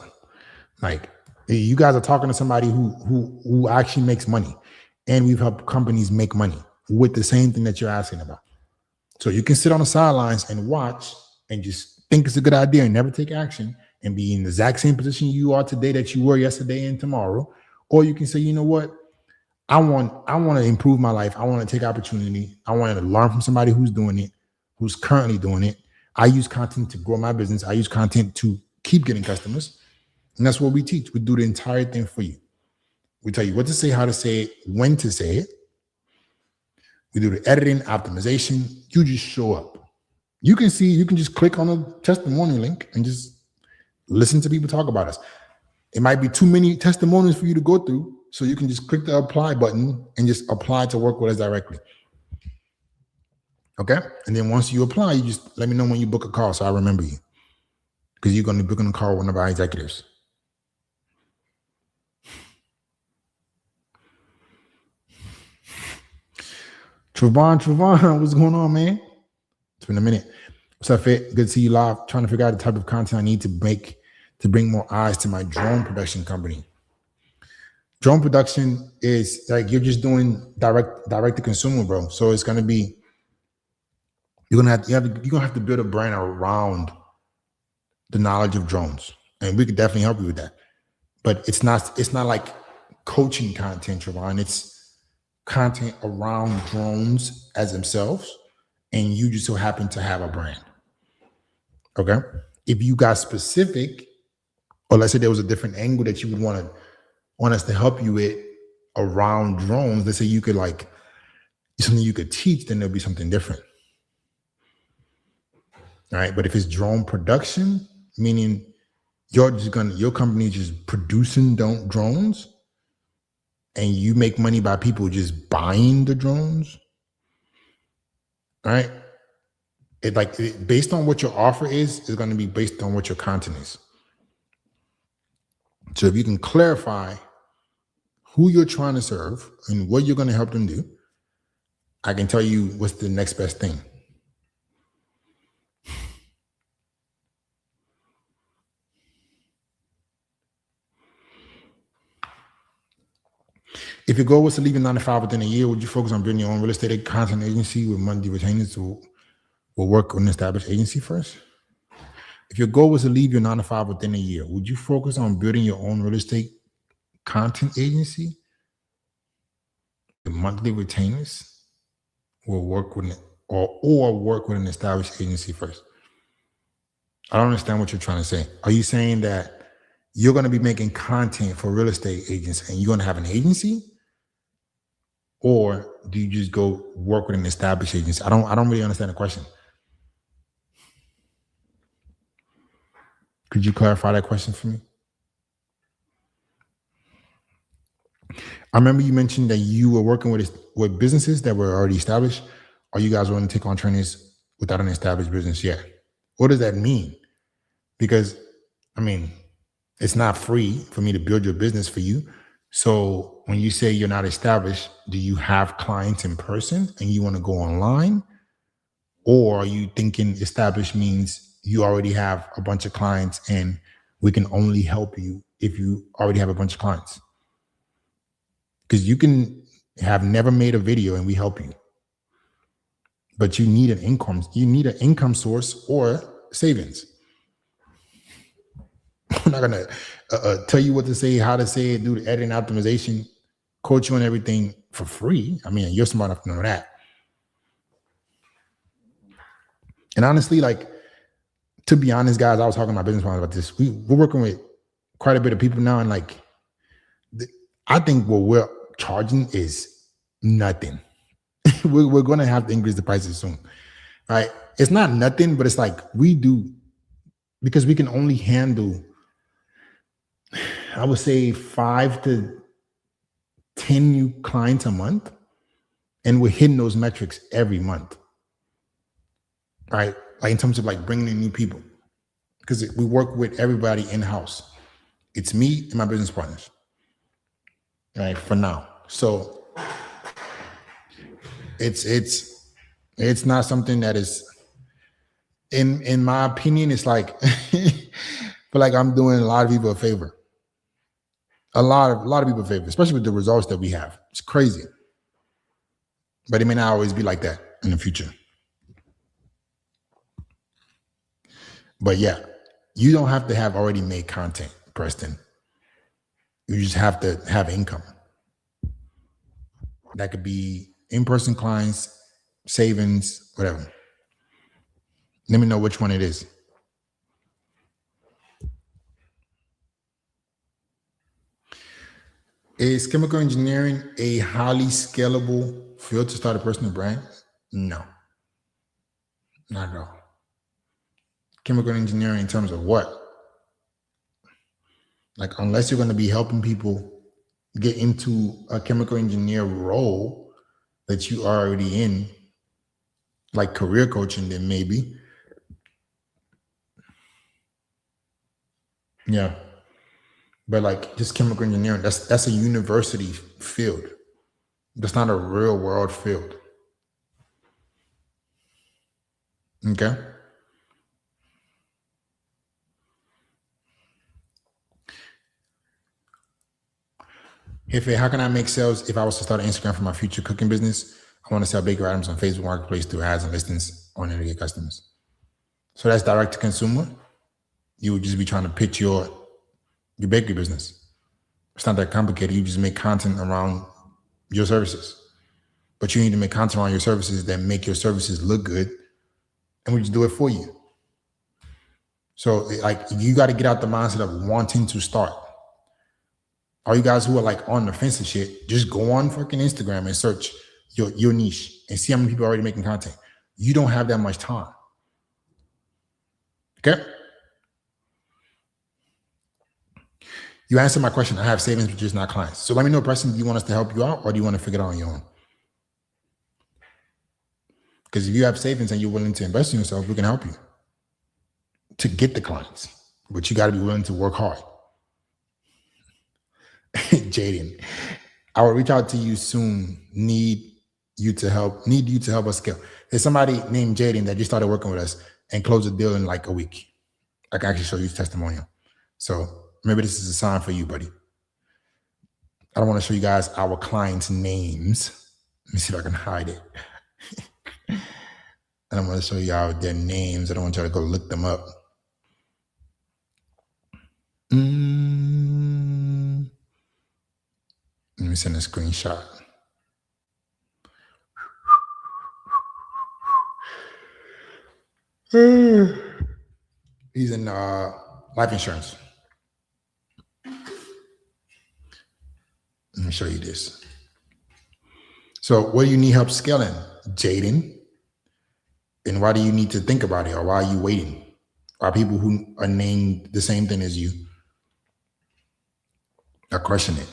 like, you guys are talking to somebody who actually makes money, and we've helped companies make money with the same thing that you're asking about. So you can sit on the sidelines and watch and just think it's a good idea and never take action and be in the exact same position you are today that you were yesterday and tomorrow. Or you can say, you know what? I want to improve my life. I want to take opportunity. I want to learn from somebody who's doing it, who's currently doing it. I use content to grow my business. I use content to keep getting customers. And that's what we teach. We do the entire thing for you. We tell you what to say, how to say it, when to say it. We do the editing, optimization. You just show up. You can just click on the testimonial link and just listen to people talk about us. It might be too many testimonials for you to go through, so you can just click the apply button and just apply to work with us directly. Okay? And then once you apply, you just let me know when you book a call so I remember you, because you're going to be booking a call with one of our executives. Trevon, what's going on, man? It's been a minute. What's up, Fit? Good to see you live. Trying to figure out the type of content I need to make to bring more eyes to my drone production company. Drone production is like you're just doing direct to consumer, bro. So it's gonna be you're gonna have to build a brand around the knowledge of drones, and we could definitely help you with that. But it's not like coaching content, Trevon. It's content around drones as themselves, and you just so happen to have a brand. Okay. If you got specific, or let's say there was a different angle that you would want us to help you with around drones, let's say you could like something you could teach, then there'll be something different. All right. But if it's drone production, meaning your company just producing drones and you make money by people just buying the drones, all right? Based on what your offer is going to be based on what your content is. So if you can clarify who you're trying to serve and what you're going to help them do, I can tell you what's the next best thing. If your goal was to leave your 9 to 5 within a year, would you focus on building your own real estate content agency with monthly retainers will work with an established agency first? If your goal was to leave your 9 to 5 within a year, would you focus on building your own real estate content agency? The monthly retainers will work with or work with an established agency first. I don't understand what you're trying to say. Are you saying that you're going to be making content for real estate agents and you're going to have an agency? Or do you just go work with an established agency? I don't really understand the question. Could you clarify that question for me? I remember you mentioned that you were working with businesses that were already established. Are you guys willing to take on trainers without an established business yet? What does that mean? Because, I mean, it's not free for me to build your business for you. So when you say you're not established, do you have clients in person and you want to go online? Or are you thinking established means you already have a bunch of clients and we can only help you if you already have a bunch of clients? Because you can have never made a video and we help you. But you need an income source or savings. I'm not going to tell you what to say, how to say it, do the editing, optimization, coach you on everything for free. I mean, you're smart enough to know that. And honestly, like, to be honest, guys, I was talking to my business partners about this. We're working with quite a bit of people now. And like, I think what we're charging is nothing. We're going to have to increase the prices soon. Right? It's not nothing, but it's like we do, because we can only handle, I would say 5 to 10 new clients a month. And we're hitting those metrics every month. Right? Like in terms of like bringing in new people, because we work with everybody in-house. It's me and my business partners. Right? For now. So it's It's not something that is, in my opinion, it's like, I feel like I'm doing a lot of people a favor. A lot of people a favor, especially with the results that we have. It's crazy. But it may not always be like that in the future. But yeah, you don't have to have already made content, Preston. You just have to have income. That could be in-person clients, savings, whatever. Let me know which one it is. Is chemical engineering a highly scalable field to start a personal brand? No, not at all. Chemical engineering in terms of what? Like, unless you're going to be helping people get into a chemical engineer role that you are already in, like career coaching, then maybe. Yeah. But like just chemical engineering, that's a university field. That's not a real world field. Okay. How can I make sales if I was to start an Instagram for my future cooking business? I want to sell bakery items on Facebook Marketplace through ads and listings on there to get customers. So that's direct to consumer. You would just be trying to pitch your bakery business. It's not that complicated. You just make content around your services. But you need to make content around your services that make your services look good, and we just do it for you. So like you got to get out the mindset of wanting to start. All you guys who are like on the fence and shit, just go on fucking Instagram and search your niche and see how many people are already making content. You don't have that much time. Okay? You answered my question. I have savings, but just not clients. So let me know, Preston, do you want us to help you out or do you want to figure it out on your own? Because if you have savings and you're willing to invest in yourself, we can help you to get the clients. But you got to be willing to work hard. Jaden, I will reach out to you soon. Need you to help us scale. There's somebody named Jaden that just started working with us and closed a deal in like a week. I can actually show you his testimonial. So maybe this is a sign for you, buddy. I don't want to show you guys our clients' names. Let me see if I can hide it. I don't want to show you all their names. I don't want you to go look them up. Let me send a screenshot. He's in life insurance. Let me show you this. So what do you need help scaling, Jaden? And why do you need to think about it? Or why are you waiting? Are people who are named the same thing as you are crushing it?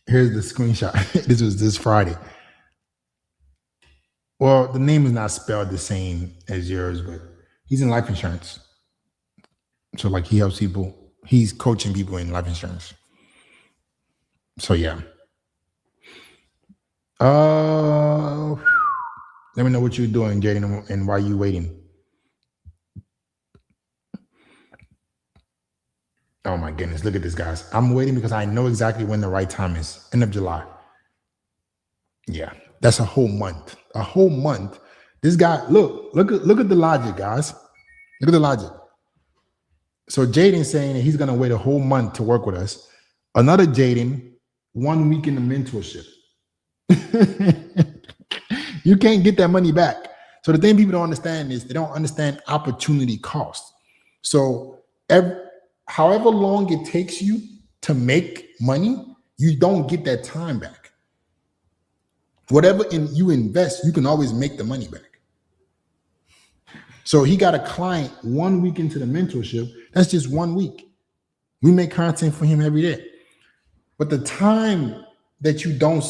Here's the screenshot. This was this Friday. Well, the name is not spelled the same as yours, but he's in life insurance. So like he helps people. He's coaching people in life insurance. So yeah. Let me know what you're doing, Jaden, and why you waiting. Oh my goodness, look at this, guys. I'm waiting because I know exactly when the right time is. End of July. Yeah, that's a whole month. A whole month. This guy, look at the logic, guys. Look at the logic. So Jaden's saying that he's gonna wait a whole month to work with us. Another Jaden, 1 week in the mentorship. You can't get that money back. So the thing people don't understand is they don't understand opportunity cost. So however long it takes you to make money, you don't get that time back. Whatever you invest, you can always make the money back. So he got a client 1 week into the mentorship. That's just 1 week. We make content for him every day. But the time that you don't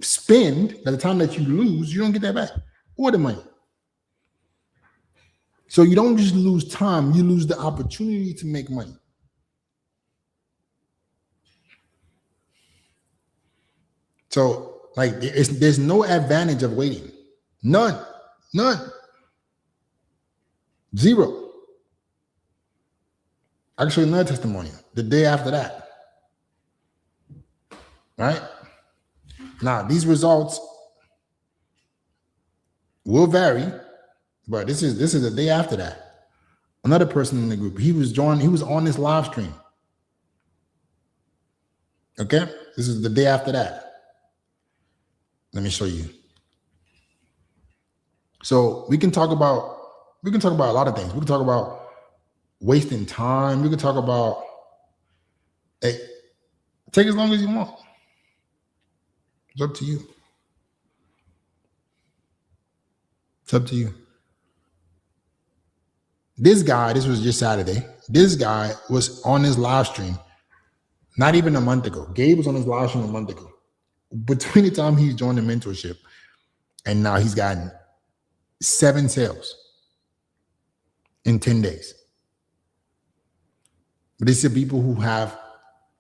spend, by the time that you lose, you don't get that back or the money. So you don't just lose time, you lose the opportunity to make money. So like there's no advantage of waiting. None. Zero. I can show you another testimonial the day after that. Right? Now, these results will vary, but this is the day after that. Another person in the group, he was on this live stream. Okay? This is the day after that. Let me show you. So we can talk about a lot of things. We can talk about wasting time. We can talk about, hey, take as long as you want. It's up to you. It's up to you. This guy, this was just Saturday. This guy was on his live stream not even a month ago. Gabe was on his live stream a month ago. Between the time he's joined the mentorship and now he's gotten 7 sales in 10 days. But these are people who have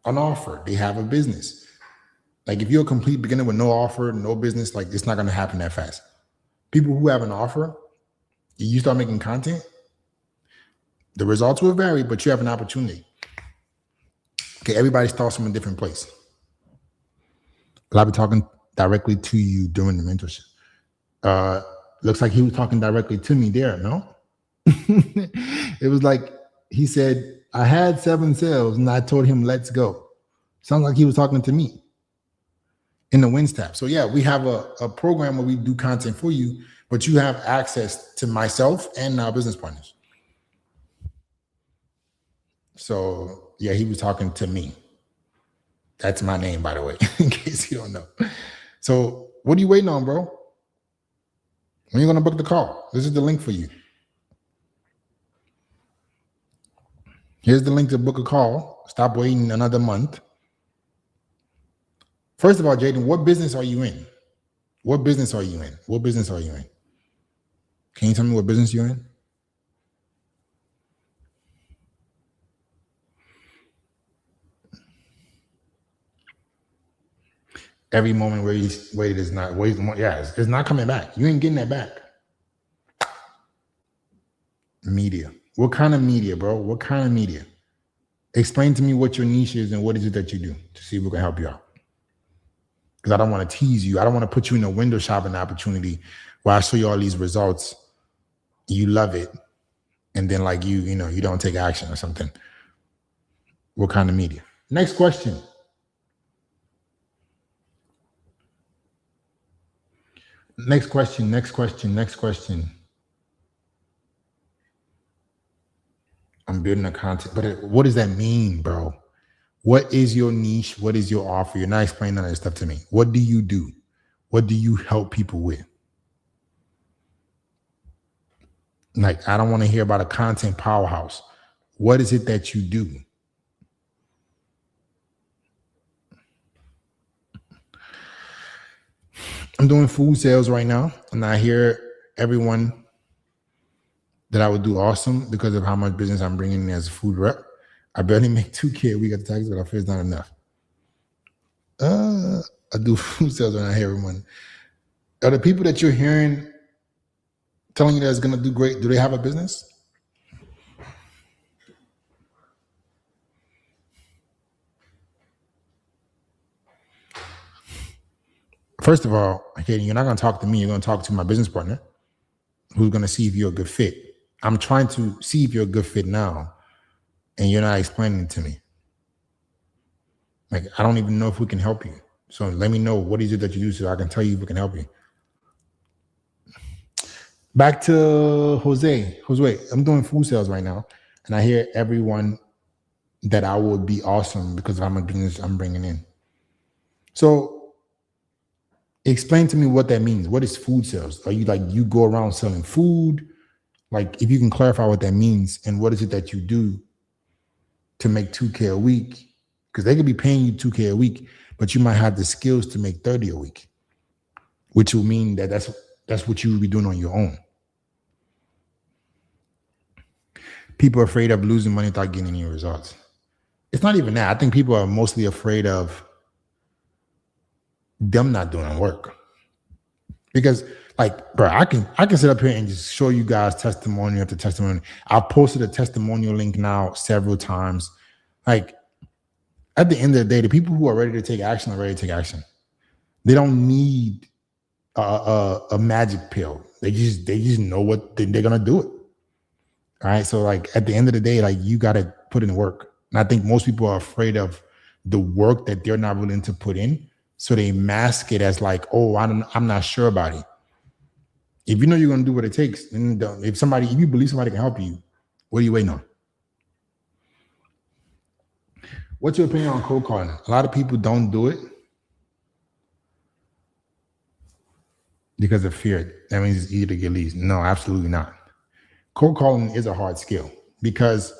an offer. They have a business. Like if you're a complete beginner with no offer, no business, like it's not going to happen that fast. People who have an offer, you start making content, the results will vary, but you have an opportunity. Okay, everybody starts from a different place. But I'll be talking directly to you during the mentorship. Looks like he was talking directly to me there, no? It was like he said, I had 7 sales and I told him, let's go. Sounds like he was talking to me in the Wins tab. So yeah, we have a program where we do content for you, but you have access to myself and our business partners. So yeah, he was talking to me. That's my name, by the way, in case you don't know. So what are you waiting on, bro? When are you going to book the call? This is the link for you. Here's the link to book a call. Stop waiting another month. First of all, Jaden, what business are you in? What business are you in? What business are you in? Can you tell me what business you're in? Every moment where you waited is not waiting. Yeah, it's not coming back. You ain't getting that back. Media. What kind of media, bro? What kind of media? Explain to me what your niche is and what is it that you do to see if we can help you out. Because I don't want to tease you. I don't want to put you in a window shopping opportunity where I show you all these results. You love it. And then like you don't take action or something. What kind of media? Next question. Next question. I'm building a content, but what does that mean, bro? What is your niche? What is your offer? You're not explaining none of this stuff to me. What do you do? What do you help people with? Like, I don't want to hear about a content powerhouse. What is it that you do? I'm doing food sales right now, and I hear everyone that I would do awesome because of how much business I'm bringing in as a food rep. I barely make $2K a week at the tax, but I feel it's not enough. I do food sales when I hear everyone. Are the people that you're hearing telling you that it's going to do great, do they have a business? First of all, okay, you're not going to talk to me. You're going to talk to my business partner who's going to see if you're a good fit. I'm trying to see if you're a good fit now, and you're not explaining it to me. Like, I don't even know if we can help you. So let me know what is it that you do so I can tell you if we can help you. Back to Jose. I'm doing food sales right now, and I hear everyone that I would be awesome because of how much business I'm bringing in. So explain to me what that means. What is food sales? Are you like, you go around selling food? Like if you can clarify what that means and what is it that you do to make 2K a week, because they could be paying you 2K a week, but you might have the skills to make 30 a week, which will mean that that's what you would be doing on your own. People are afraid of losing money without getting any results. It's not even that. I think people are mostly afraid of them not doing work. Because like, bro, I can sit up here and just show you guys testimony after testimony. I've posted a testimonial link now several times. Like at the end of the day, the people who are ready to take action are ready to take action. They don't need a magic pill. They just know what they're gonna do it. All right. So like at the end of the day, like you gotta put in work. And I think most people are afraid of the work that they're not willing to put in. So they mask it as like, oh, I'm not sure about it. If you know you're gonna do what it takes, then if you believe somebody can help you, what are you waiting on? What's your opinion on cold calling? A lot of people don't do it because of fear. That means it's easy to get leads. No, absolutely not. Cold calling is a hard skill because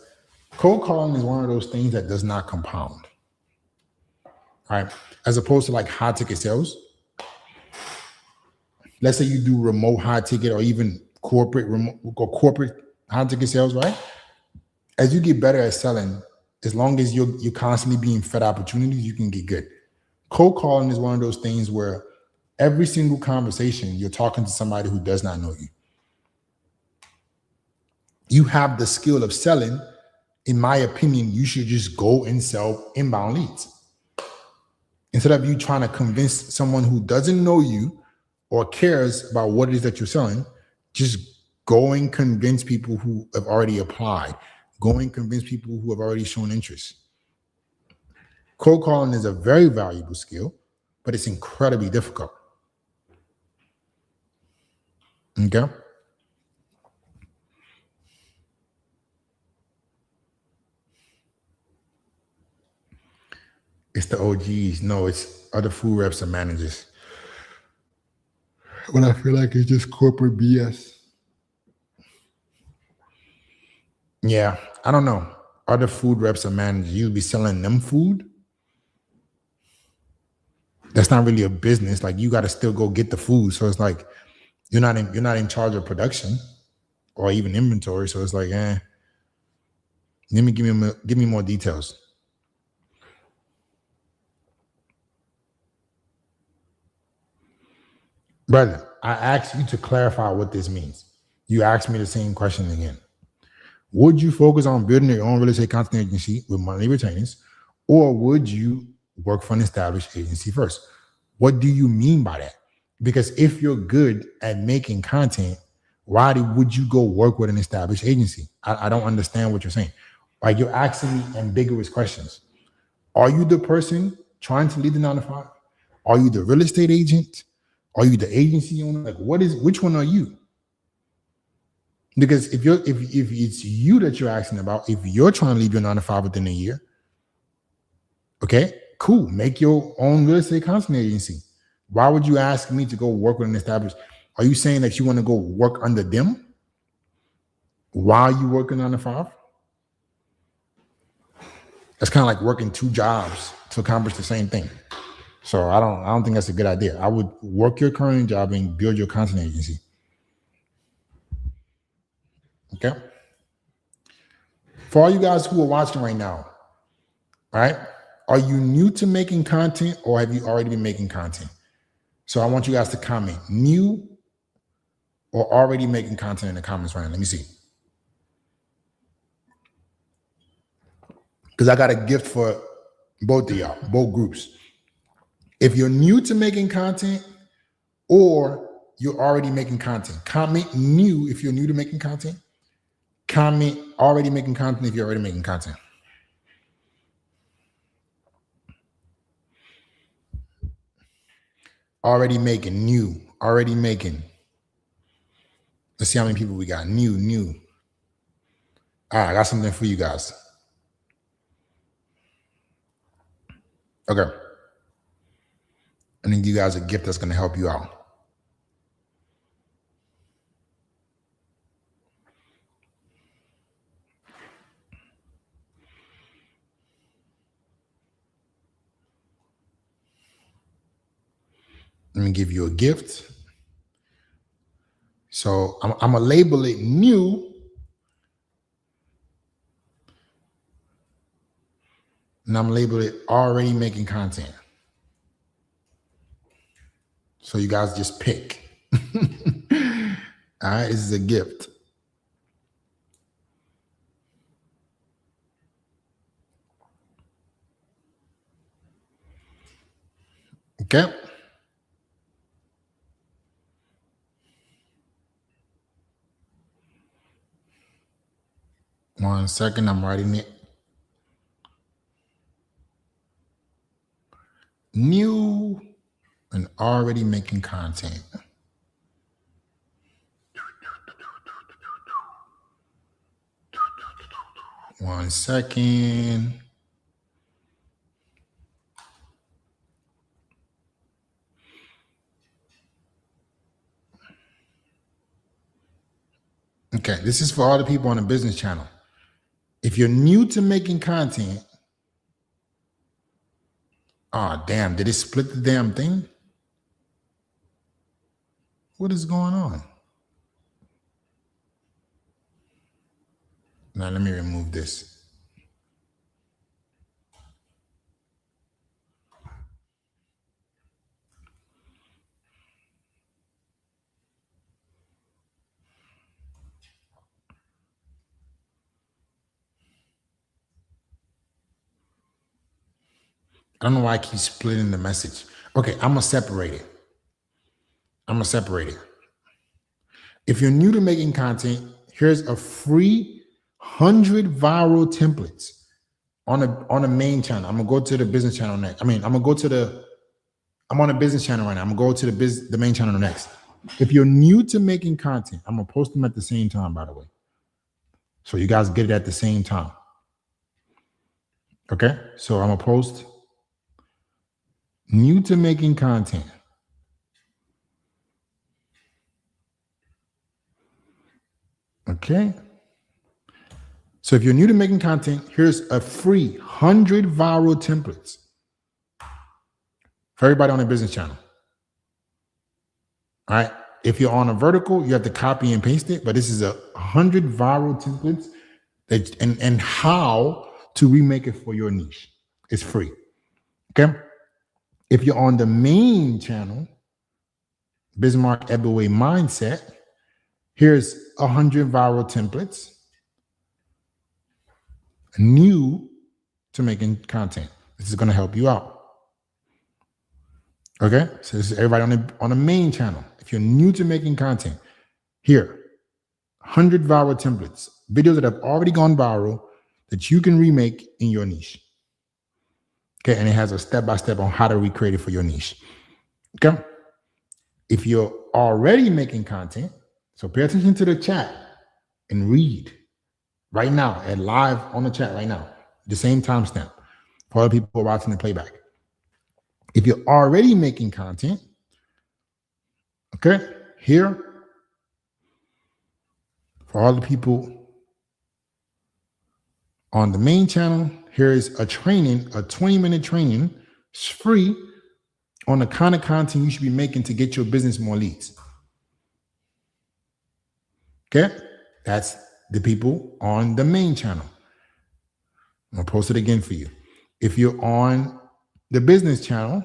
cold calling is one of those things that does not compound. Right? As opposed to like high ticket sales. Let's say you do remote high ticket or even corporate high ticket sales, right? As you get better at selling, as long as you're constantly being fed opportunities, you can get good. Cold calling is one of those things where every single conversation you're talking to somebody who does not know you. You have the skill of selling. In my opinion, you should just go and sell inbound leads. Instead of you trying to convince someone who doesn't know you or cares about what it is that you're selling, just go and convince people who have already applied. Go and convince people who have already shown interest. Cold calling is a very valuable skill, but it's incredibly difficult. Okay? It's the OGs. No, it's other food reps and managers. But I feel like it's just corporate BS. Yeah, I don't know. Other food reps and managers, you'll be selling them food. That's not really a business. Like you got to still go get the food. So it's like you're not in charge of production or even inventory. So it's like, give me more details. Brother, I asked you to clarify what this means. You asked me the same question again. Would you focus on building your own real estate content agency with monthly retainers, or would you work for an established agency first? What do you mean by that? Because if you're good at making content, why would you go work with an established agency? I don't understand what you're saying. Like you're asking me ambiguous questions. Are you the person trying to lead the 9 to 5? Are you the real estate agent? Are you the agency owner? Like which one are you? Because if it's you that you're asking about, if you're trying to leave your 9 to 5 within a year, okay, cool. Make your own real estate content agency. Why would you ask me to go work with an established? Are you saying that you want to go work under them while you working 9 to 5? That's kind of like working 2 jobs to accomplish the same thing. So I don't think that's a good idea. I would work your current job and build your content agency. Okay. For all you guys who are watching right now, all right, are you new to making content or have you already been making content? So I want you guys to comment new or already making content in the comments right now. Let me see. Because I got a gift for both of y'all, both groups. If you're new to making content or you're already making content, comment new if you're new to making content. Comment already making content if you're already making content. Already making, new, already making. Let's see how many people we got. New. All right, I got something for you guys. Okay. I'm gonna give you guys a gift that's gonna help you out. Let me give you a gift. So I'm going to label it new. And I'm label it already making content. So you guys just pick. All right, this is a gift. Okay. One second, I'm writing it. New and already making content. One second. Okay, this is for all the people on the business channel. If you're new to making content, oh, damn, did it split the damn thing? What is going on? Now, let me remove this. I don't know why I keep splitting the message. Okay, I'm going to separate it. If you're new to making content, here's a free 100 viral templates on the main channel. I'm going to go to the business channel next. I'm on a business channel right now. I'm going to go to the main channel next. If you're new to making content, I'm going to post them at the same time, by the way. So you guys get it at the same time. Okay? So I'm going to post new to making content. Okay? So if you're new to making content, here's a free 100 viral templates for everybody on the business channel. All right? If you're on a vertical, you have to copy and paste it, but this is 100 viral templates that and how to remake it for your niche. It's free. Okay? If you're on the main channel, Bismarck Ebaway Mindset, here's 100 viral templates new to making content. This is going to help you out. Okay? So this is everybody on the main channel. If you're new to making content, here, 100 viral templates, videos that have already gone viral that you can remake in your niche. Okay? And it has a step-by-step on how to recreate it for your niche. Okay? If you're already making content, so pay attention to the chat and read right now and live on the chat right now, the same timestamp for other people who are watching the playback. If you're already making content, okay, here, for all the people on the main channel, here is a training, a 20-minute training. It's free on the kind of content you should be making to get your business more leads. Okay, that's the people on the main channel. I'll post it again for you. If you're on the business channel,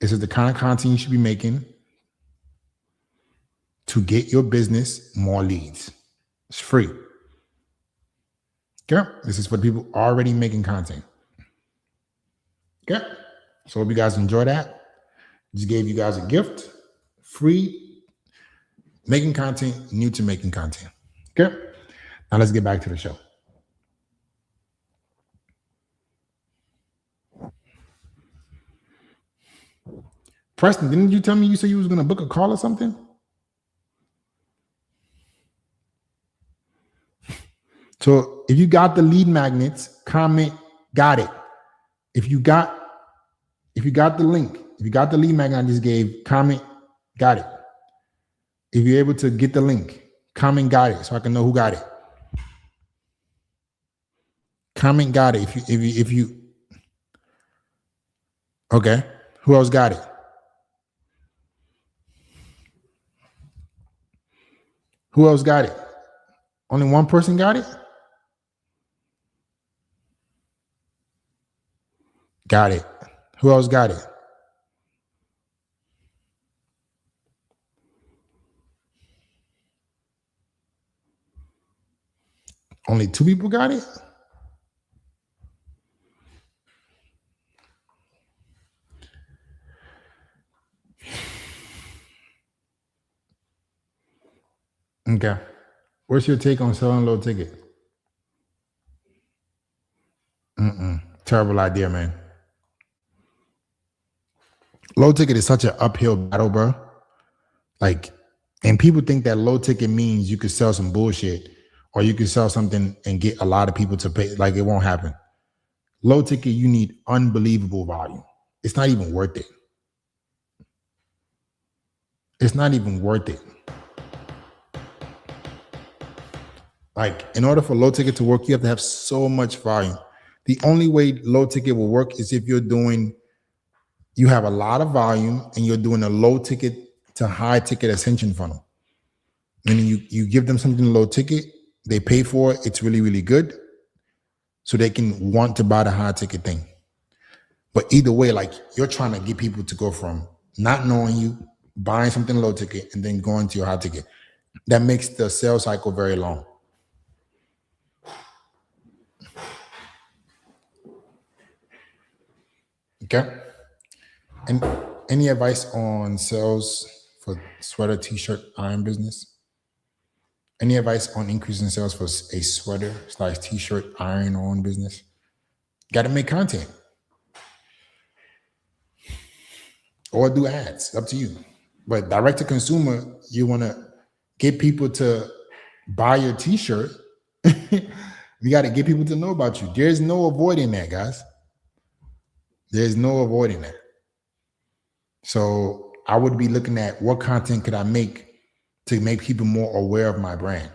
this is the kind of content you should be making to get your business more leads. It's free. Okay, this is for people already making content. Okay, so hope you guys enjoy that. Just gave you guys a gift, free making content, new to making content. Okay, now let's get back to the show. Preston, didn't you tell me you said you was going to book a call or something? So if you got the lead magnets, comment, got it. If you got the link, if you got the lead magnet I just gave, comment, got it. If you're able to get the link, comment, got it, so I can know who got it. Comment, got it. If you okay. Who else got it? Who else got it? Only one person got it? Got it. Who else got it? Only 2 people got it? Okay. What's your take on selling low ticket? Terrible idea, man. Low ticket is such an uphill battle, bro. Like, and people think that low ticket means you could sell some bullshit or you can sell something and get a lot of people to pay. Like, it won't happen. Low ticket, you need unbelievable volume. It's not even worth it. It's not even worth it. Like, in order for low ticket to work, you have to have so much volume. The only way low ticket will work is if you have a lot of volume and you're doing a low ticket to high ticket ascension funnel. Meaning you give them something low ticket, they pay for it, it's really, really good. So they can want to buy the high ticket thing. But either way, like, you're trying to get people to go from not knowing you, buying something low ticket, and then going to your high ticket. That makes the sales cycle very long. Okay. And any advice on sales for sweater, t-shirt, iron business? Any advice on increasing sales for a sweater / t-shirt, iron on business? Got to make content or do ads. Up to you. But direct to consumer, you want to get people to buy your t-shirt. You got to get people to know about you. There's no avoiding that, guys. There's no avoiding that. So I would be looking at what content could I make to make people more aware of my brand.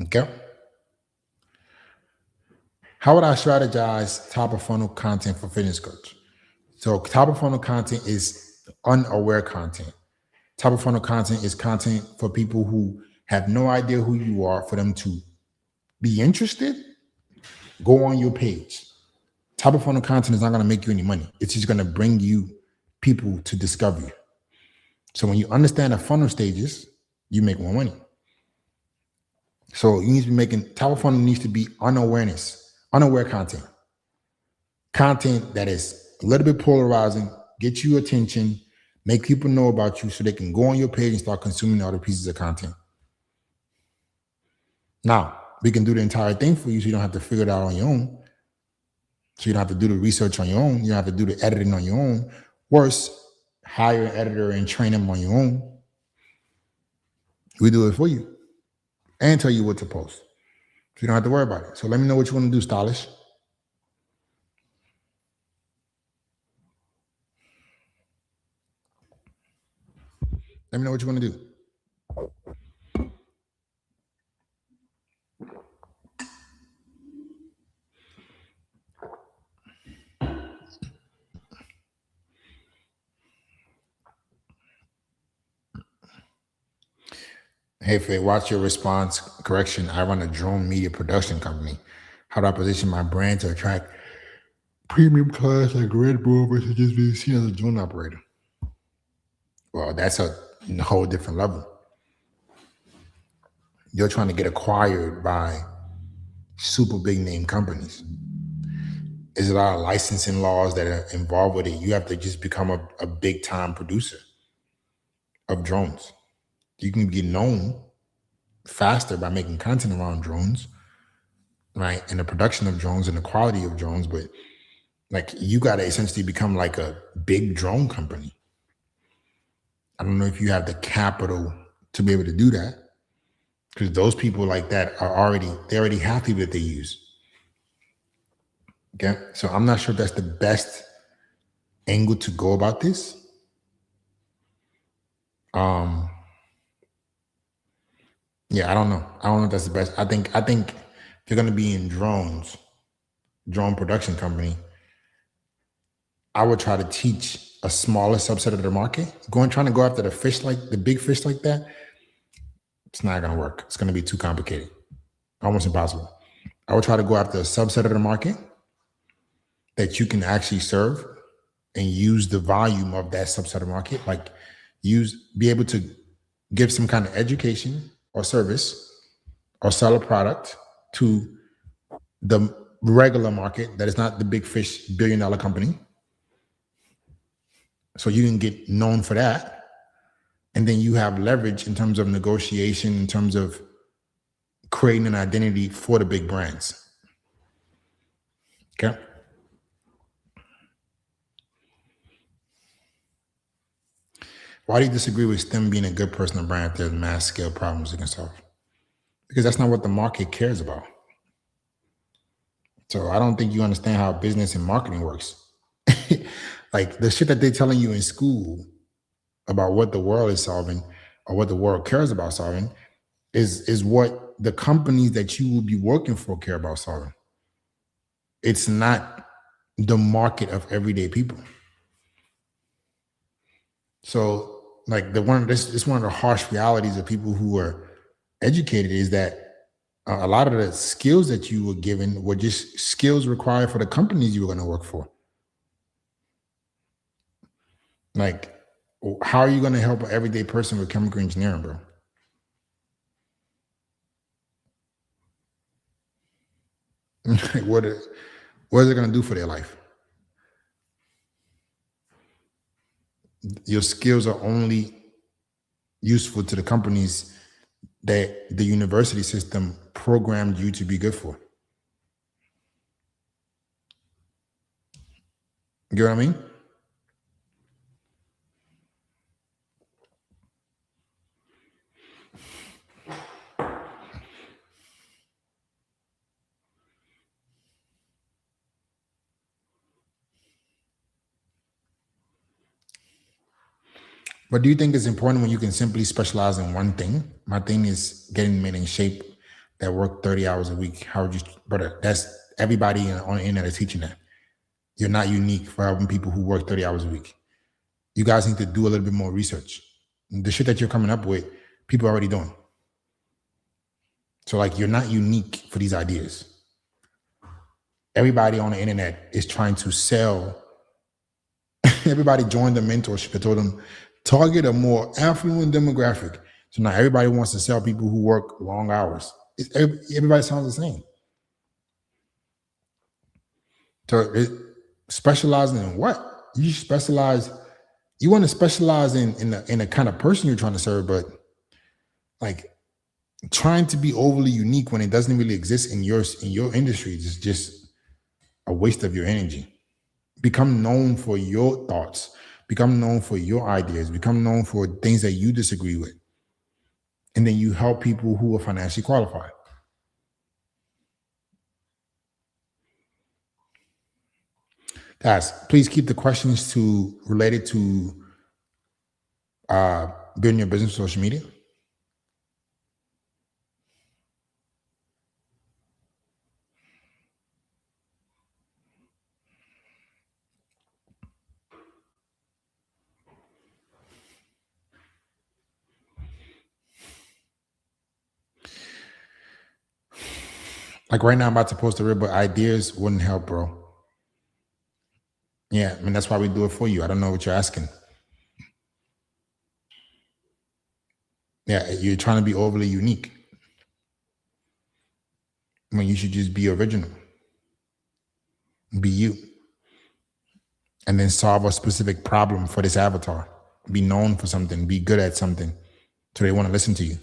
Okay. How would I strategize top of funnel content for fitness coach? So top of funnel content is unaware content. Top of funnel content is content for people who have no idea who you are, for them to be interested, go on your page. Top of funnel content is not going to make you any money. It's just going to bring you people to discover you. So when you understand the funnel stages, you make more money. So you need to be making top of funnel needs to be unaware content. Content that is a little bit polarizing, get you attention, make people know about you so they can go on your page and start consuming other pieces of content. Now, we can do the entire thing for you so you don't have to figure it out on your own. So you don't have to do the research on your own. You don't have to do the editing on your own. Worse, hire an editor and train them on your own. We do it for you and tell you what to post. So you don't have to worry about it. So let me know what you want to do, stylish. Let me know what you want to do. Hey, Faye, watch your response. Correction, I run a drone media production company. How do I position my brand to attract premium clients like Red Bull versus just being seen as a drone operator? Well, that's a whole different level. You're trying to get acquired by super big name companies. There's a lot of licensing laws that are involved with it. You have to just become a big time producer of drones. You can get known faster by making content around drones, right? And the production of drones and the quality of drones, but like, you got to essentially become like a big drone company. I don't know if you have the capital to be able to do that, because those people like that they already have people that they use. Okay. So I'm not sure if that's the best angle to go about this. Yeah, I don't know. I don't know if that's the best. I think if you're going to be in drones, drone production company, I would try to teach a smaller subset of the market. Trying to go after the big fish like that, it's not going to work. It's going to be too complicated, almost impossible. I would try to go after a subset of the market that you can actually serve and use the volume of that subset of market, be able to give some kind of education or service or sell a product to the regular market that is not the big fish billion-dollar company. So you can get known for that. And then you have leverage in terms of negotiation, in terms of creating an identity for the big brands. Okay. Why do you disagree with STEM being a good personal brand if there's mass scale problems it can solve? Because that's not what the market cares about. So I don't think you understand how business and marketing works. Like the shit that they're telling you in school about what the world is solving or what the world cares about solving is what the companies that you will be working for care about solving. It's not the market of everyday people. So like it's one of the harsh realities of people who are educated is that a lot of the skills that you were given were just skills required for the companies you were going to work for. Like, how are you going to help an everyday person with chemical engineering, bro? What is it going to do for their life? Your skills are only useful to the companies that the university system programmed you to be good for. You know what I mean? But do you think it's important when you can simply specialize in one thing? My thing is getting men in shape that work 30 hours a week. How would you, brother? That's everybody on the internet is teaching that. You're not unique for helping people who work 30 hours a week. You guys need to do a little bit more research. The shit that you're coming up with, people are already doing. So like, you're not unique for these ideas. Everybody on the internet is trying to sell. Everybody joined the mentorship that told them target a more affluent demographic. So now everybody wants to sell people who work long hours. Everybody sounds the same. So specializing in what? You specialize. You want to specialize in the kind of person you're trying to serve, but like trying to be overly unique when it doesn't really exist in your industry is just a waste of your energy. Become known for your thoughts. Become known for your ideas. Become known for things that you disagree with. And then you help people who are financially qualified. Guys, please keep the questions related to building your business social media. Like right now, I'm about to post a reel, but ideas wouldn't help, bro. Yeah, I mean, that's why we do it for you. I don't know what you're asking. Yeah, you're trying to be overly unique when you should just be original. Be you. And then solve a specific problem for this avatar. Be known for something. Be good at something. So they want to listen to you.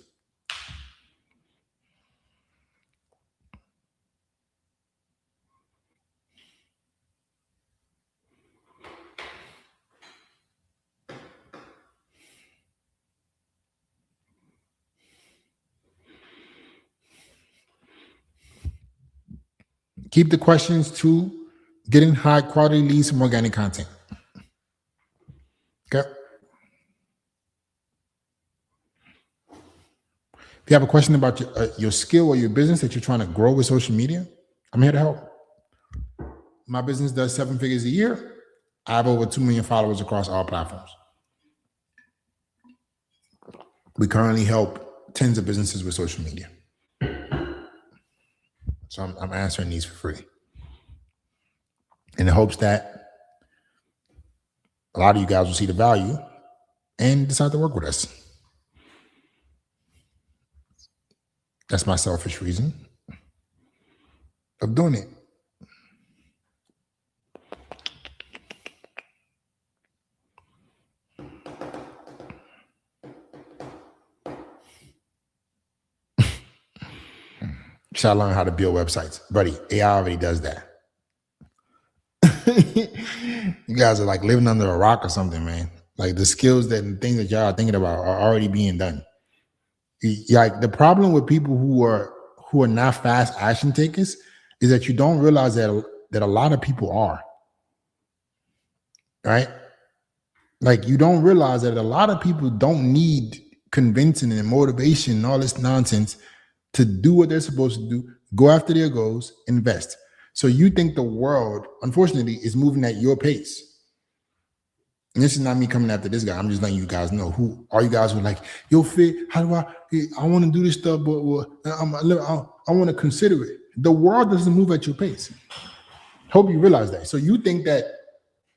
Keep the questions to getting high quality leads from organic content. Okay. If you have a question about your skill or your business that you're trying to grow with social media, I'm here to help. my business does 7 figures a year. I have over 2 million followers across all platforms. We currently help tens of businesses with social media. So I'm answering these for free in the hopes that a lot of you guys will see the value and decide to work with us. That's my selfish reason of doing it. Should I learn how to build websites? Buddy, AI already does that. You guys are like living under a rock or something, man. Like the skills that and things that y'all are thinking about are already being done. Like the problem with people who are not fast action takers is that you don't realize that a lot of people are. Right? Like you don't realize that a lot of people don't need convincing and motivation and all this nonsense to do what they're supposed to do, go after their goals, invest. So you think the world, unfortunately, is moving at your pace. And this is not me coming after this guy. I'm just letting you guys know who are you guys who are like, yo, Fit, how do I want to do this stuff, but I want to consider it. The world doesn't move at your pace. Hope you realize that. So you think that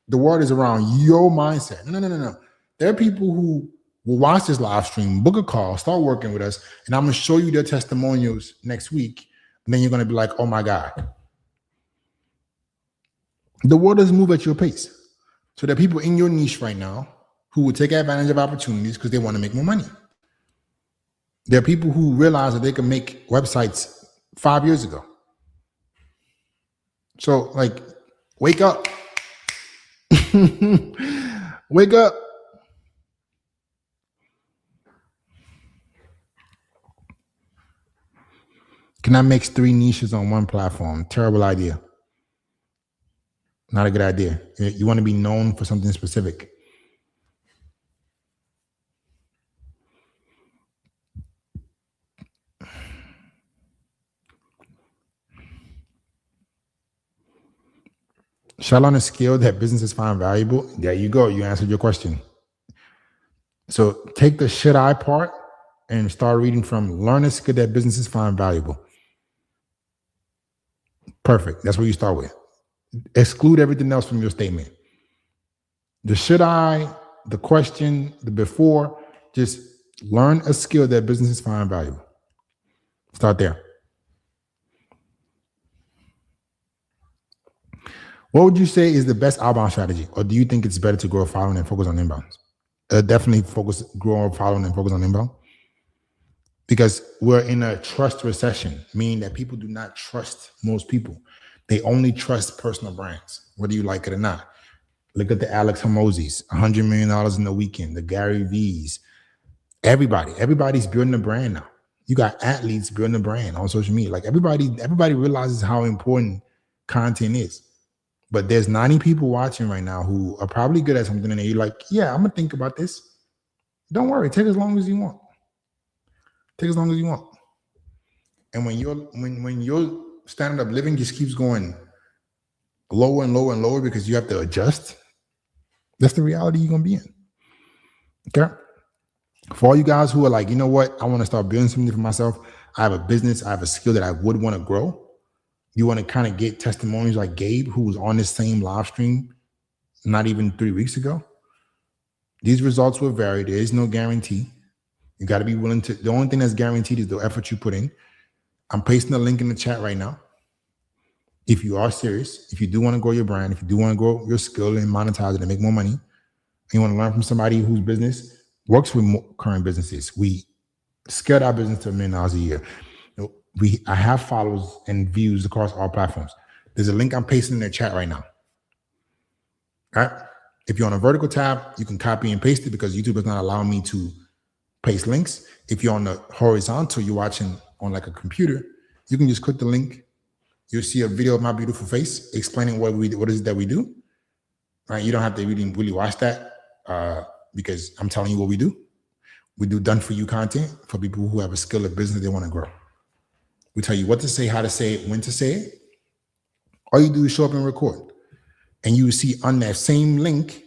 the world is around your mindset. No. There are people who will watch this live stream, book a call, start working with us, and I'm going to show you their testimonials next week. And then you're going to be like, oh my God. The world doesn't move at your pace. So there are people in your niche right now who will take advantage of opportunities because they want to make more money. There are people who realize that they can make websites 5 years ago. So like, wake up. Wake up. Can I mix 3 niches on one platform? Terrible idea. Not a good idea. You want to be known for something specific. Shall I learn a skill that businesses find valuable? There you go. You answered your question. So take the should I part and start reading from learn a skill that businesses find valuable. Perfect. That's what you start with. Exclude everything else from your statement. The should I, the question, the before, just learn a skill that businesses find valuable. Start there. What would you say is the best outbound strategy? Or do you think it's better to grow a following and focus on inbounds? Definitely grow a following and focus on inbound. Because we're in a trust recession, meaning that people do not trust most people. They only trust personal brands, whether you like it or not. Look at the Alex Hormozis, $100 million in the weekend, the Gary V's. Everybody's building a brand now. You got athletes building a brand on social media. Like everybody realizes how important content is. But there's 90 people watching right now who are probably good at something, and you're like, yeah, I'm gonna think about this. Don't worry, take as long as you want. Take as long as you want. And when your standard of living just keeps going lower and lower and lower because you have to adjust, that's the reality you're gonna be in. Okay. For all you guys who are like, you know what, I want to start building something for myself. I have a business, I have a skill that I would want to grow. You want to kind of get testimonials like Gabe, who was on this same live stream not even 3 weeks ago. These results will vary. There is no guarantee. You got to be willing to. The only thing that's guaranteed is the effort you put in. I'm pasting the link in the chat right now. If you are serious, if you do want to grow your brand, if you do want to grow your skill and monetize it and make more money, and you want to learn from somebody whose business works with current businesses, we scaled our business to $1 million a year. I have followers and views across all platforms. There's a link I'm pasting in the chat right now. All right. If you're on a vertical tab, you can copy and paste it because YouTube does not allow me to paste links. If you're on the horizontal, you're watching on like a computer, you can just click the link. You'll see a video of my beautiful face explaining what is it that we do. Right? You don't have to really watch that because I'm telling you what we do. We do done for you content for people who have a skill of business they want to grow. We tell you what to say, how to say it, when to say it. All you do is show up and record. And you will see on that same link,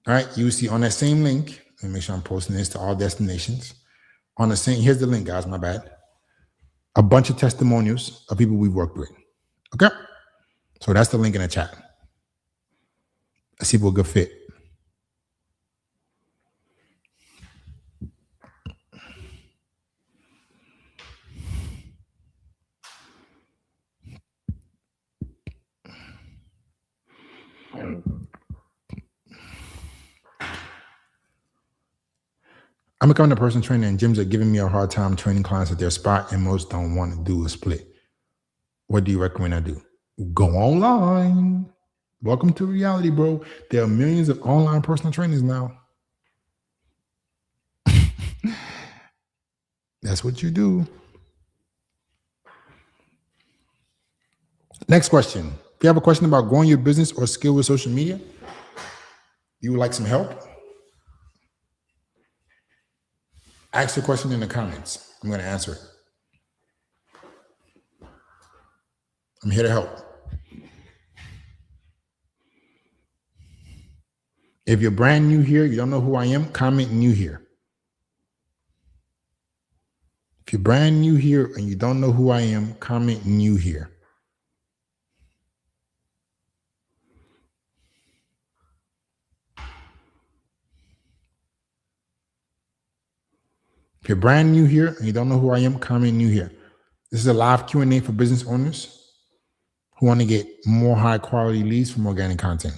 all right, you will see on that same link, let me make sure I'm posting this to all destinations. On the same, here's the link, guys, my bad. A bunch of testimonials of people we've worked with. Okay? So that's the link in the chat. Let's see if we're a good fit. I'm becoming a personal trainer, and gyms are giving me a hard time training clients at their spot, and most don't want to do a split. What do you recommend I do? Go online. Welcome to reality, bro. There are millions of online personal trainers now. That's what you do. Next question. If you have a question about growing your business or skill with social media, you would like some help? Ask the question in the comments. I'm going to answer it. I'm here to help. If you're brand new here, you don't know who I am, comment new here. If you're brand new here and you don't know who I am, comment new here. If you're brand new here and you don't know who I am, comment new here. This is a live Q&A for business owners who want to get more high quality leads from organic content.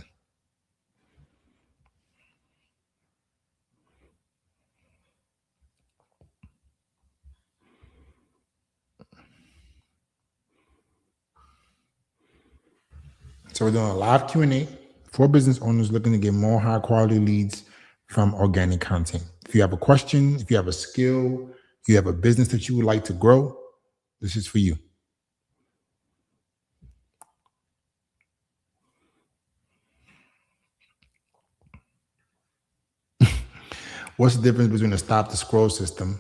So we're doing a live Q&A for business owners looking to get more high quality leads from organic content. If you have a question, if you have a skill, if you have a business that you would like to grow, this is for you. What's the difference between a stop the scroll system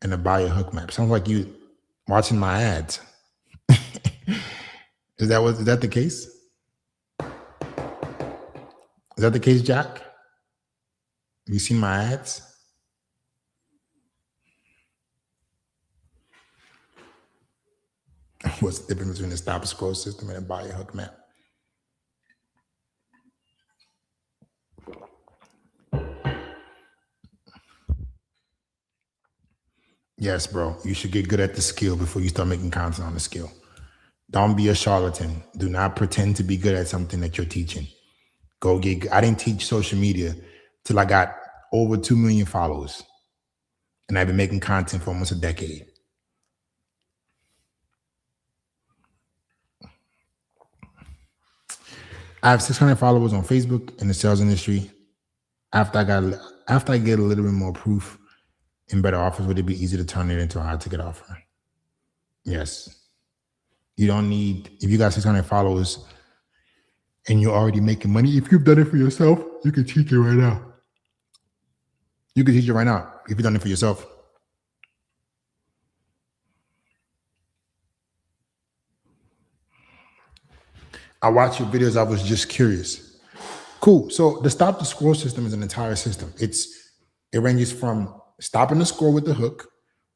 and a buy a hook map? Sounds like you watching my ads. Is that the case? Is that the case, Jack? Have you seen my ads? What's the difference between a stop and scroll system and a buy a hook map? Yes, bro. You should get good at the skill before you start making content on the skill. Don't be a charlatan. Do not pretend to be good at something that you're teaching. Go get. I didn't teach social media till I got over 2 million followers. And I've been making content for almost a decade. I have 600 followers on Facebook in the sales industry. After I get a little bit more proof and better offers, would it be easy to turn it into a high ticket offer? Yes. You don't need, if you got 600 followers and you're already making money, if you've done it for yourself, you can teach it right now. You can teach it right now if you've done it for yourself. I watch your videos. I was just curious. Cool. So the stop the scroll system is an entire system. It ranges from stopping the scroll with the hook,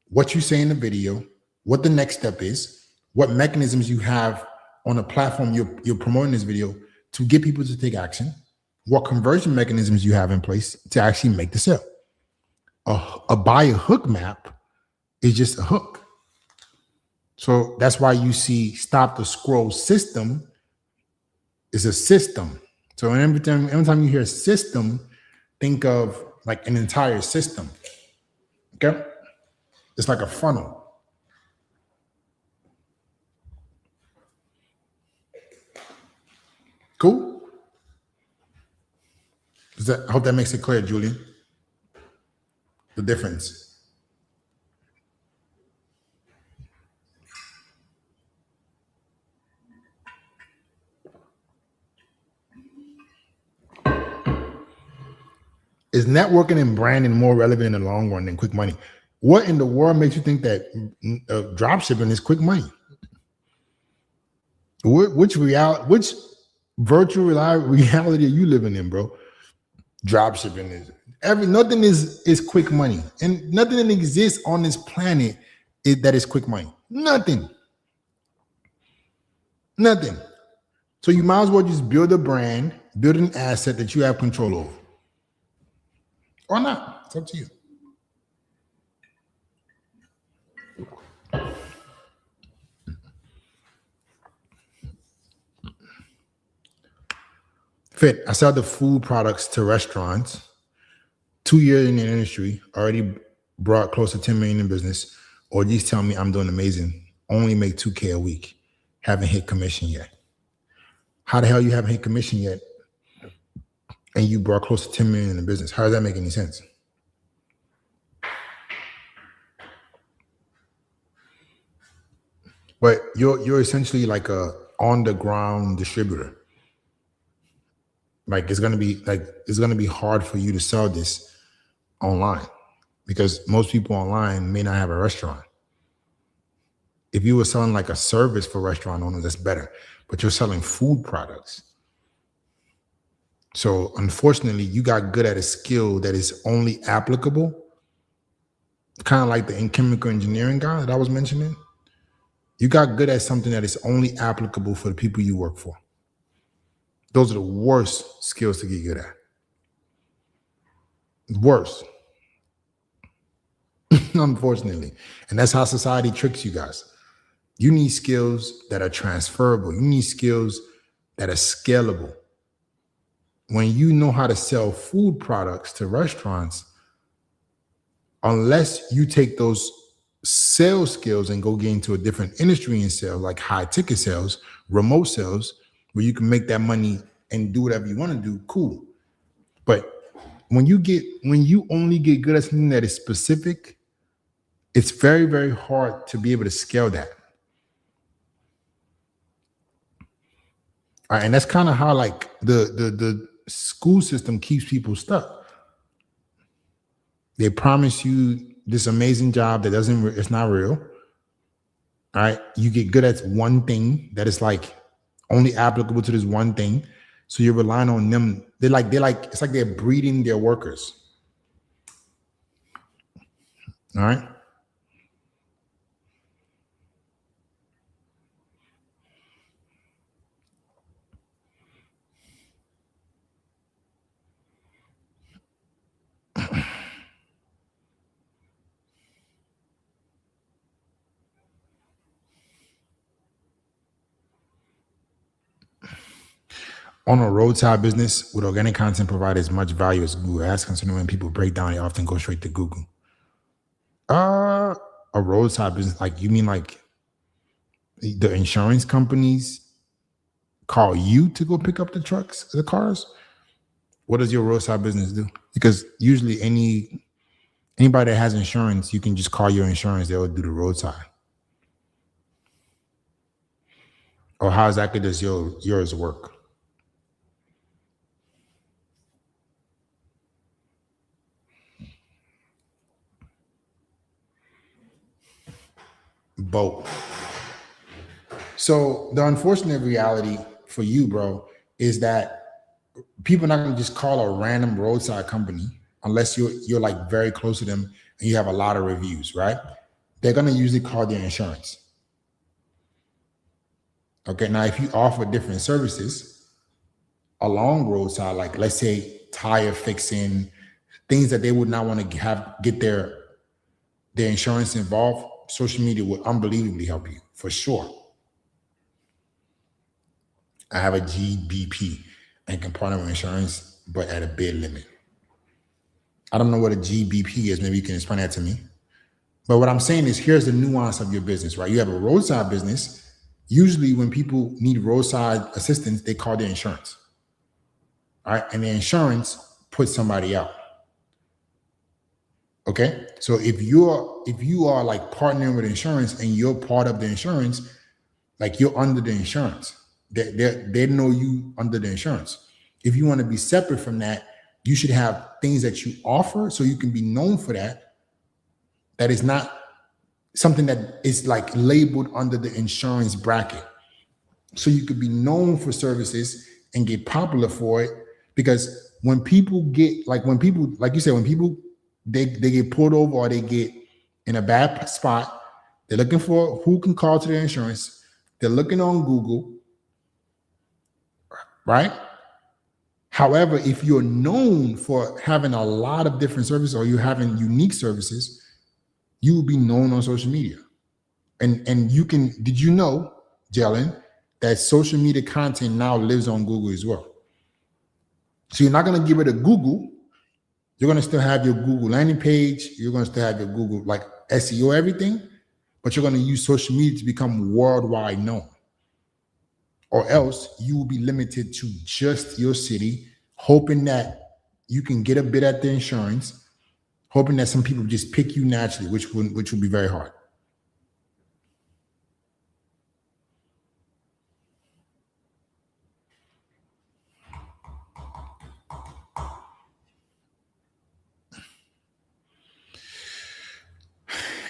what you say in the video, what the next step is, what mechanisms you have on a platform you're promoting this video to get people to take action, what conversion mechanisms you have in place to actually make the sale. A buy a hook map is just a hook. So that's why you see stop the scroll system is a system. So every time you hear system, think of like an entire system. Okay? It's like a funnel. Cool? I hope that makes it clear, Julian. The difference. Is networking and branding more relevant in the long run than quick money? What in the world makes you think that drop shipping is quick money? Which virtual reality are you living in, bro? Drop shipping is nothing is quick money, and nothing that exists on this planet that is quick money. Nothing. So you might as well just build a brand, build an asset that you have control over, or not. It's up to you. Fit. I sell the food products to restaurants. 2 years in the industry, already brought close to 10 million in business. Or just tell me I'm doing amazing. Only make 2K a week. Haven't hit commission yet. How the hell you haven't hit commission yet? And you brought close to 10 million in the business. How does that make any sense? But you're essentially like a on the ground distributor. Like it's gonna be hard for you to sell this online because most people online may not have a restaurant. If you were selling like a service for restaurant owners, that's better. But you're selling food products. So unfortunately, you got good at a skill that is only applicable, kind of like the chemical engineering guy that I was mentioning. You got good at something that is only applicable for the people you work for. Those are the worst skills to get good at. Worst. Unfortunately. And that's how society tricks you guys. You need skills that are transferable. You need skills that are scalable. When you know how to sell food products to restaurants, unless you take those sales skills and go get into a different industry and sell, like high ticket sales, remote sales, where you can make that money and do whatever you want to do, cool. But when you only get good at something that is specific, it's very, very hard to be able to scale that. All right, and that's kind of how like the school system keeps people stuck. They promise you this amazing job that it's not real. All right, you get good at one thing that is like only applicable to this one thing, so you're relying on them. It's like they're breeding their workers. All right. On a roadside business with organic content provide as much value as Google Ads, considering when people break down, they often go straight to Google. A roadside business, like you mean like the insurance companies call you to go pick up the cars? What does your roadside business do? Because usually anybody that has insurance, you can just call your insurance, they'll do the roadside. Or how exactly does yours work? Both. So the unfortunate reality for you, bro, is that people are not going to just call a random roadside company unless you're like very close to them and you have a lot of reviews, right? They're going to usually call their insurance. Okay, now if you offer different services along roadside, like let's say tire fixing, things that they would not want to get their insurance involved, social media will unbelievably help you for sure. I have a GBP and can partner with insurance, but at a bid limit. I don't know what a GBP is. Maybe you can explain that to me. But what I'm saying is here's the nuance of your business, right? You have a roadside business. Usually when people need roadside assistance, they call their insurance. All right. And the insurance puts somebody out. Okay. So if you are like partnering with insurance and you're part of the insurance, like you're under the insurance. They know you under the insurance. If you want to be separate from that, you should have things that you offer so you can be known for that. That is not something that is like labeled under the insurance bracket. so you could be known for services and get popular for it. Because when people get like you said, when people they get pulled over or they get in a bad spot, they're looking for who can call to their insurance. They're looking on Google, right? However, if you're known for having a lot of different services or you're having unique services, you will be known on social media. And you can, did you know, Jalen, that social media content now lives on Google as well? So you're not going to give it a Google. You're going to still have your Google landing page. You're going to still have your Google like SEO, everything, but you're going to use social media to become worldwide known. Or else you will be limited to just your city, hoping that you can get a bid at the insurance, hoping that some people just pick you naturally, which would be very hard.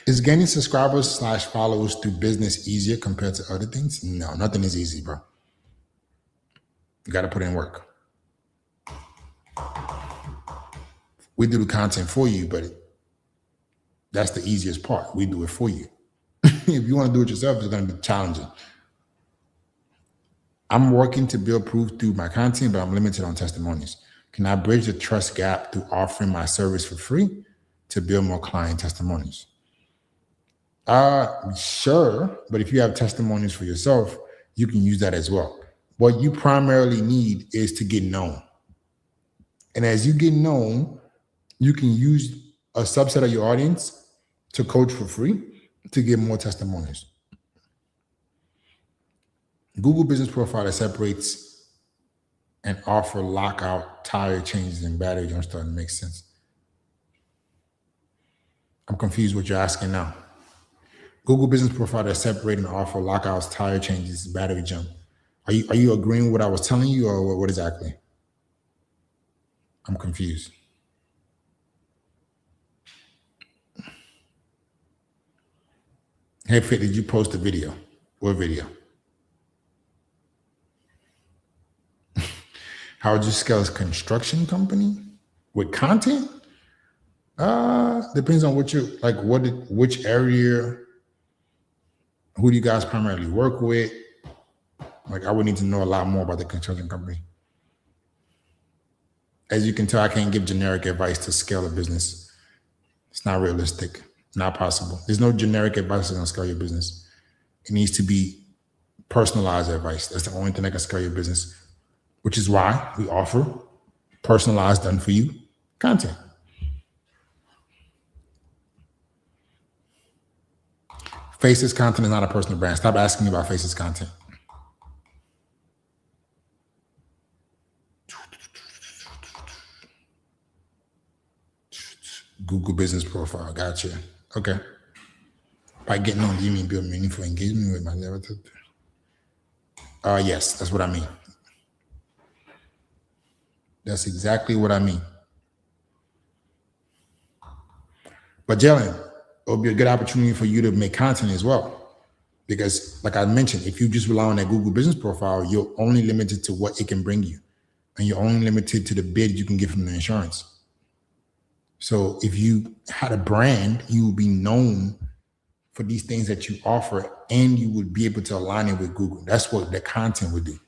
Is gaining subscribers / followers through business easier compared to other things? No, nothing is easy, bro. You got to put in work. We do the content for you, but that's the easiest part. We do it for you. If you want to do it yourself, it's going to be challenging. I'm working to build proof through my content, but I'm limited on testimonies. Can I bridge the trust gap through offering my service for free to build more client testimonies? Sure, but if you have testimonies for yourself, you can use that as well. What you primarily need is to get known. And as you get known, you can use a subset of your audience to coach for free to get more testimonies. Google Business Profile that separates and offer lockout, tire changes, and battery jump start makes sense. I'm confused what you're asking now. Google Business Profile that separate and offer lockouts, tire changes, battery jump. Are you agreeing with what I was telling you, or what exactly? I'm confused. Hey, Fit, did you post a video? What video? How would you scale a construction company with content? Depends on what you like. Which area? Who do you guys primarily work with? Like, I would need to know a lot more about the construction company. As you can tell, I can't give generic advice to scale a business. It's not realistic, not possible. There's no generic advice that's gonna scale your business. It needs to be personalized advice. That's the only thing that can scale your business, which is why we offer personalized, done for you content. Faces content is not a personal brand. Stop asking me about Faces content. Google Business Profile. Gotcha. Okay. By getting on, do you mean build meaningful engagement with my narrative? Yes, that's what I mean. That's exactly what I mean. But Jalen, it'll be a good opportunity for you to make content as well. Because like I mentioned, if you just rely on that Google Business Profile, you're only limited to what it can bring you. And you're only limited to the bid you can get from the insurance. So if you had a brand, you would be known for these things that you offer, and you would be able to align it with Google. That's what the content would do.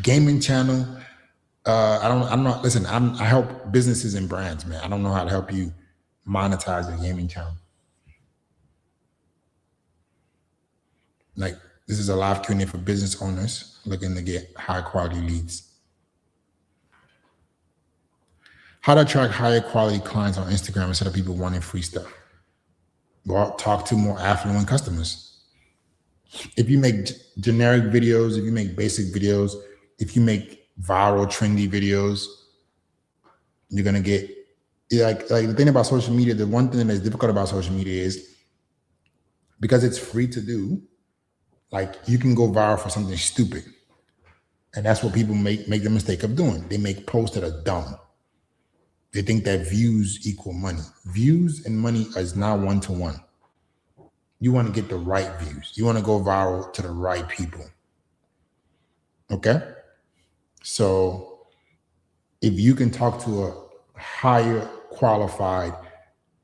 Gaming channel. I help businesses and brands, man. I don't know how to help you monetize a gaming channel. Like, this is a live Q&A for business owners looking to get high quality leads. How to attract higher quality clients on Instagram instead of people wanting free stuff. Well, talk to more affluent customers. If you make generic videos, if you make basic videos, if you make viral, trendy videos, you're gonna get like the thing about social media. The one thing that's difficult about social media is because it's free to do. Like, you can go viral for something stupid. And that's what people make the mistake of doing. They make posts that are dumb. They think that views equal money. Views and money is not one-to-one. You want to get the right views. You want to go viral to the right people. Okay? So if you can talk to a higher qualified,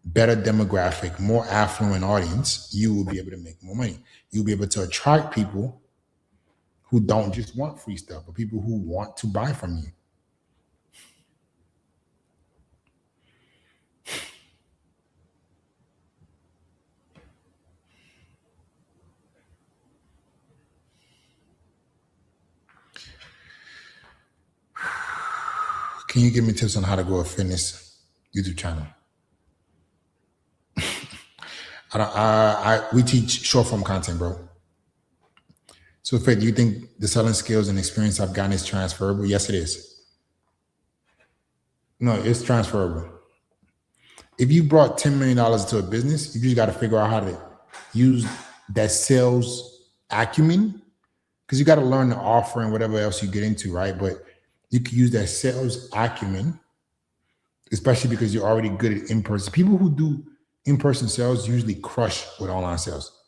better demographic, more affluent audience, you will be able to make more money. You'll be able to attract people who don't just want free stuff, but people who want to buy from you. Can you give me tips on how to grow a fitness YouTube channel? We teach short form content, bro. So, Faith, do you think the selling skills and experience I've gotten is transferable? Yes, it is. No, it's transferable. If you brought $10 million to a business, you just got to figure out how to use that sales acumen, because you got to learn the offer and whatever else you get into, right? But you can use that sales acumen, especially because you're already good at in-person. People who do in-person sales usually crush with online sales,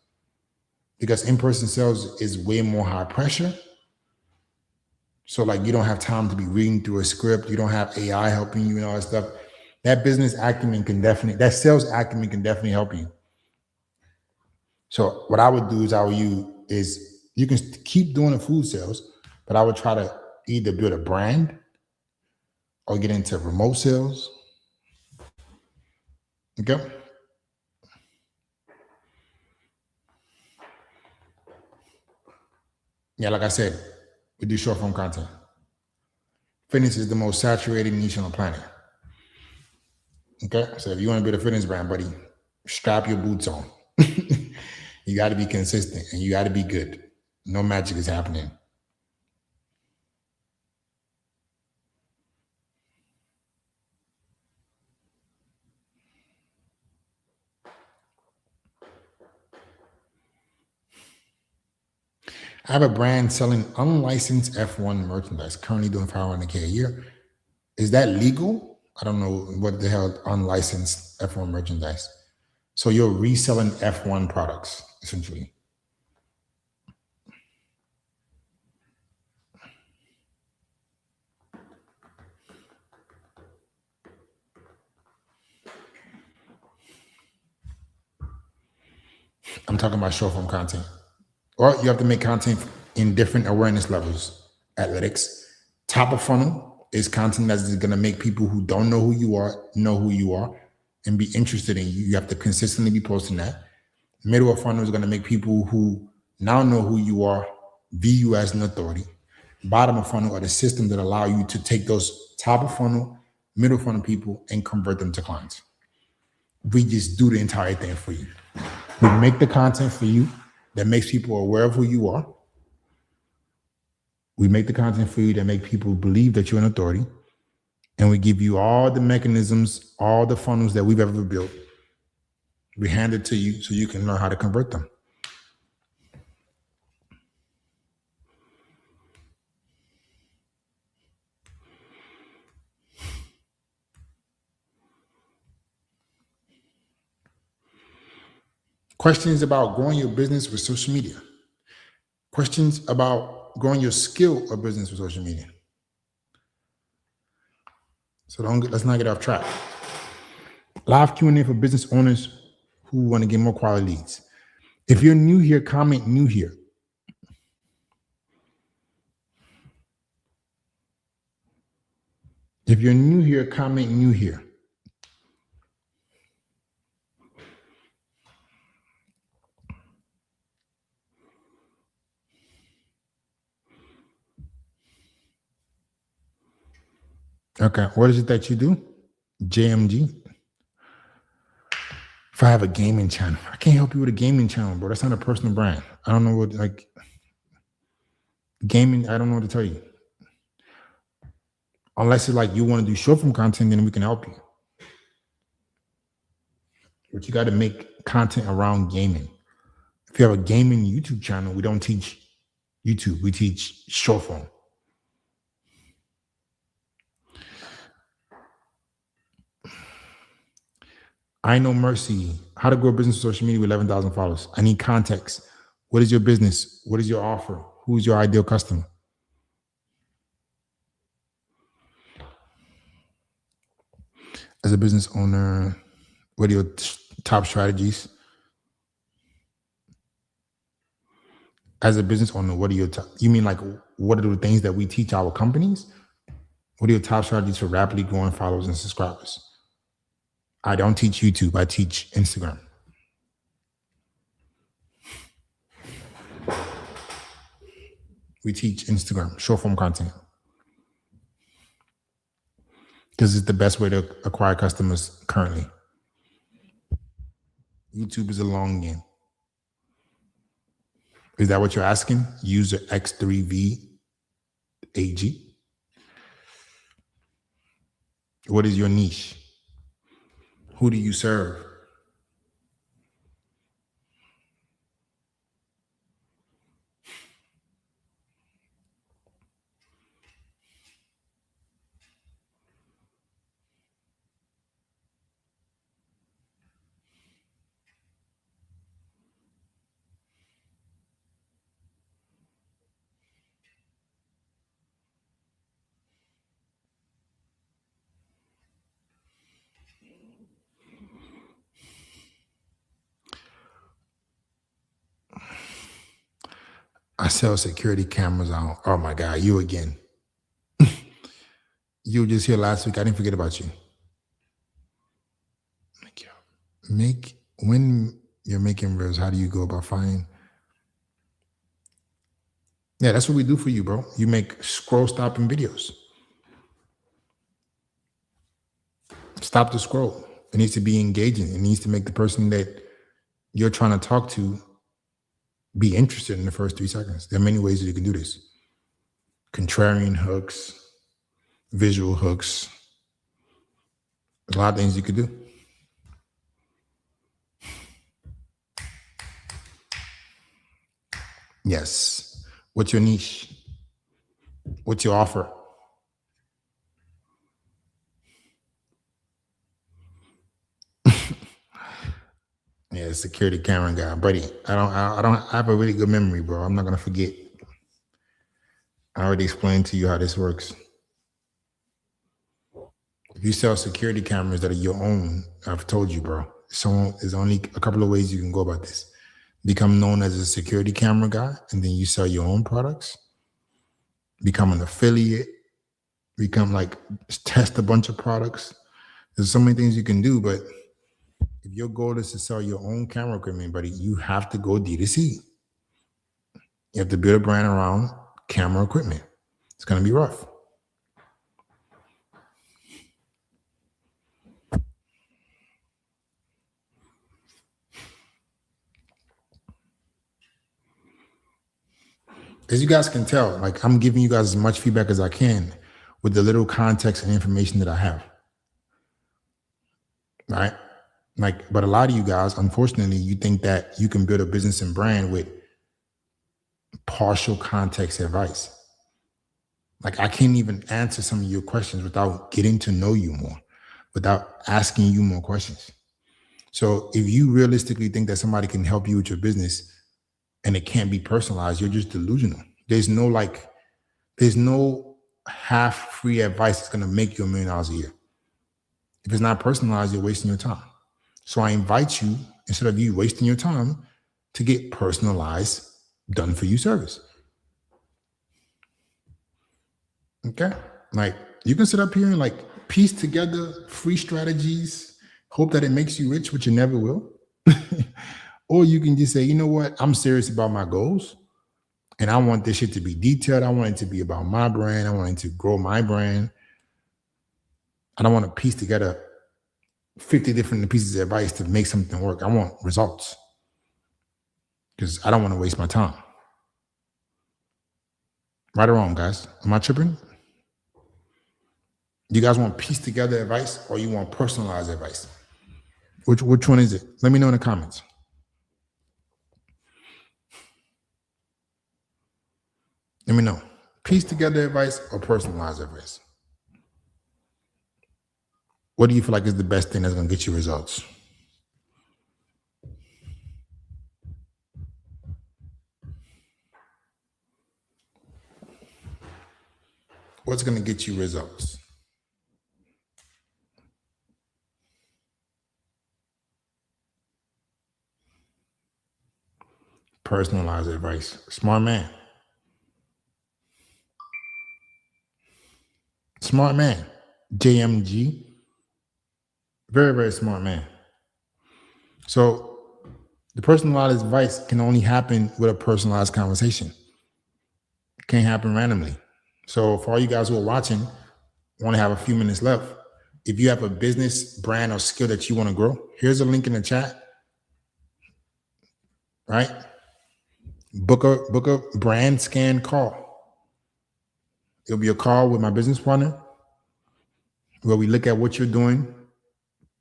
because in-person sales is way more high pressure. So like you don't have time to be reading through a script. You don't have AI helping you and all that stuff. That business acumen can definitely, that sales acumen can definitely help you. So what I would do is you can keep doing the food sales, but I would try to either build a brand or get into remote sales. Okay. Yeah, like I said, we do short form content. Fitness is the most saturated niche on the planet. Okay. So if you want to build a fitness brand, buddy, strap your boots on. You got to be consistent and you got to be good. No magic is happening. I have a brand selling unlicensed F1 merchandise, currently doing $500K a year. Is that legal? I don't know what the hell unlicensed F1 merchandise. So you're reselling F1 products, essentially. I'm talking about short form content. Or you have to make content in different awareness levels. Athletics. Top of funnel is content that's going to make people who don't know who you are and be interested in you. You have to consistently be posting that. Middle of funnel is going to make people who now know who you are view you as an authority. Bottom of funnel are the systems that allow you to take those top of funnel, middle funnel people and convert them to clients. We just do the entire thing for you. We make the content for you that makes people aware of who you are. We make the content for you that make people believe that you're an authority. And we give you all the mechanisms, all the funnels that we've ever built. We hand it to you so you can learn how to convert them. Questions about growing your business with social media. Questions about growing your skill or business with social media. So let's not get off track. Live Q&A for business owners who want to get more quality leads. If you're new here, comment new here. If you're new here, comment new here. Okay, what is it that you do? JMG. If I have a gaming channel, I can't help you with a gaming channel, bro. That's not a personal brand. I don't know what, like, gaming, I don't know what to tell you. Unless it's like you want to do short form content, then we can help you. But you got to make content around gaming. If you have a gaming YouTube channel, we don't teach YouTube. We teach short form. I know mercy. How to grow a business on social media with 11,000 followers. I need context. What is your business? What is your offer? Who's your ideal customer? As a business owner, what are your top strategies? As a business owner, what are your top, you mean like what are the things that we teach our companies? What are your top strategies for rapidly growing followers and subscribers? I don't teach YouTube, I teach Instagram. We teach Instagram, short form content. Because it's the best way to acquire customers currently. YouTube is a long game. Is that what you're asking? User X3VAG. What is your niche? Who do you serve? I sell security cameras out. Oh my God, you again. You were just here last week. I didn't forget about you. Thank you. When you're making reels, how do you go about finding? Yeah, that's what we do for you, bro. You make scroll stopping videos. Stop the scroll. It needs to be engaging. It needs to make the person that you're trying to talk to be interested in the first 3 seconds. There are many ways that you can do this. Contrarian hooks, visual hooks. There's a lot of things you could do. Yes. What's your niche? What's your offer? Yeah, security camera guy, buddy. I have a really good memory, bro. I'm not gonna forget. I already explained to you how this works. If you sell security cameras that are your own, I've told you, bro. So there's only a couple of ways you can go about this. Become known as a security camera guy, and then you sell your own products. Become an affiliate. Become test a bunch of products. There's so many things you can do, but if your goal is to sell your own camera equipment, buddy, you have to go D2C. You have to build a brand around camera equipment. It's going to be rough. As you guys can tell, I'm giving you guys as much feedback as I can with the little context and information that I have. Right? But a lot of you guys, unfortunately, you think that you can build a business and brand with partial context advice. I can't even answer some of your questions without getting to know you more, without asking you more questions. So if you realistically think that somebody can help you with your business and it can't be personalized, you're just delusional. There's no half free advice that's going to make you $1 million a year. If it's not personalized, you're wasting your time. So I invite you, instead of you wasting your time, to get personalized, done for you service. Okay? You can sit up here and piece together free strategies, hope that it makes you rich, which you never will. Or you can just say, you know what? I'm serious about my goals. And I want this shit to be detailed. I want it to be about my brand. I want it to grow my brand. I don't want to piece together 50 different pieces of advice to make something work. I want results because I don't want to waste my time. Right or wrong, guys? Am I tripping? Do you guys want piece together advice or you want personalized advice? Which one is it? Let me know in the comments. Let me know. Piece together advice or personalized advice? What do you feel like is the best thing that's going to get you results? What's going to get you results? Personalized advice. Smart man. Smart man. JMG. Very, very smart man. So the personalized advice can only happen with a personalized conversation. It can't happen randomly. So for all you guys who are watching, want to have a few minutes left. If you have a business, brand, or skill that you want to grow, here's a link in the chat. Right? Book a brand scan call. It'll be a call with my business partner where we look at what you're doing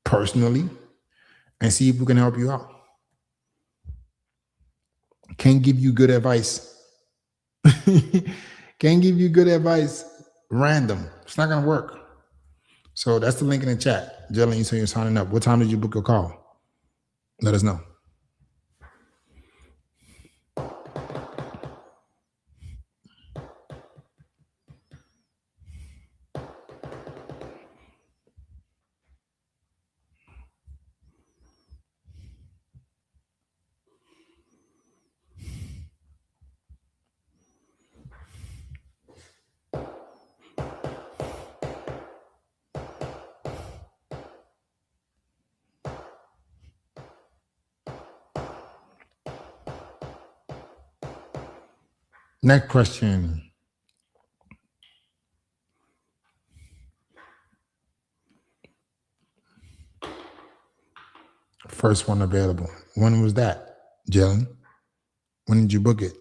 personally and see if we can help you out. Can't give you good advice. Can't give you good advice random. It's not gonna work. So that's the link in the chat. Jalen, you say you're signing up. What time did you book your call? Let us know. Next question. First one available. When was that, Jalen? When did you book it?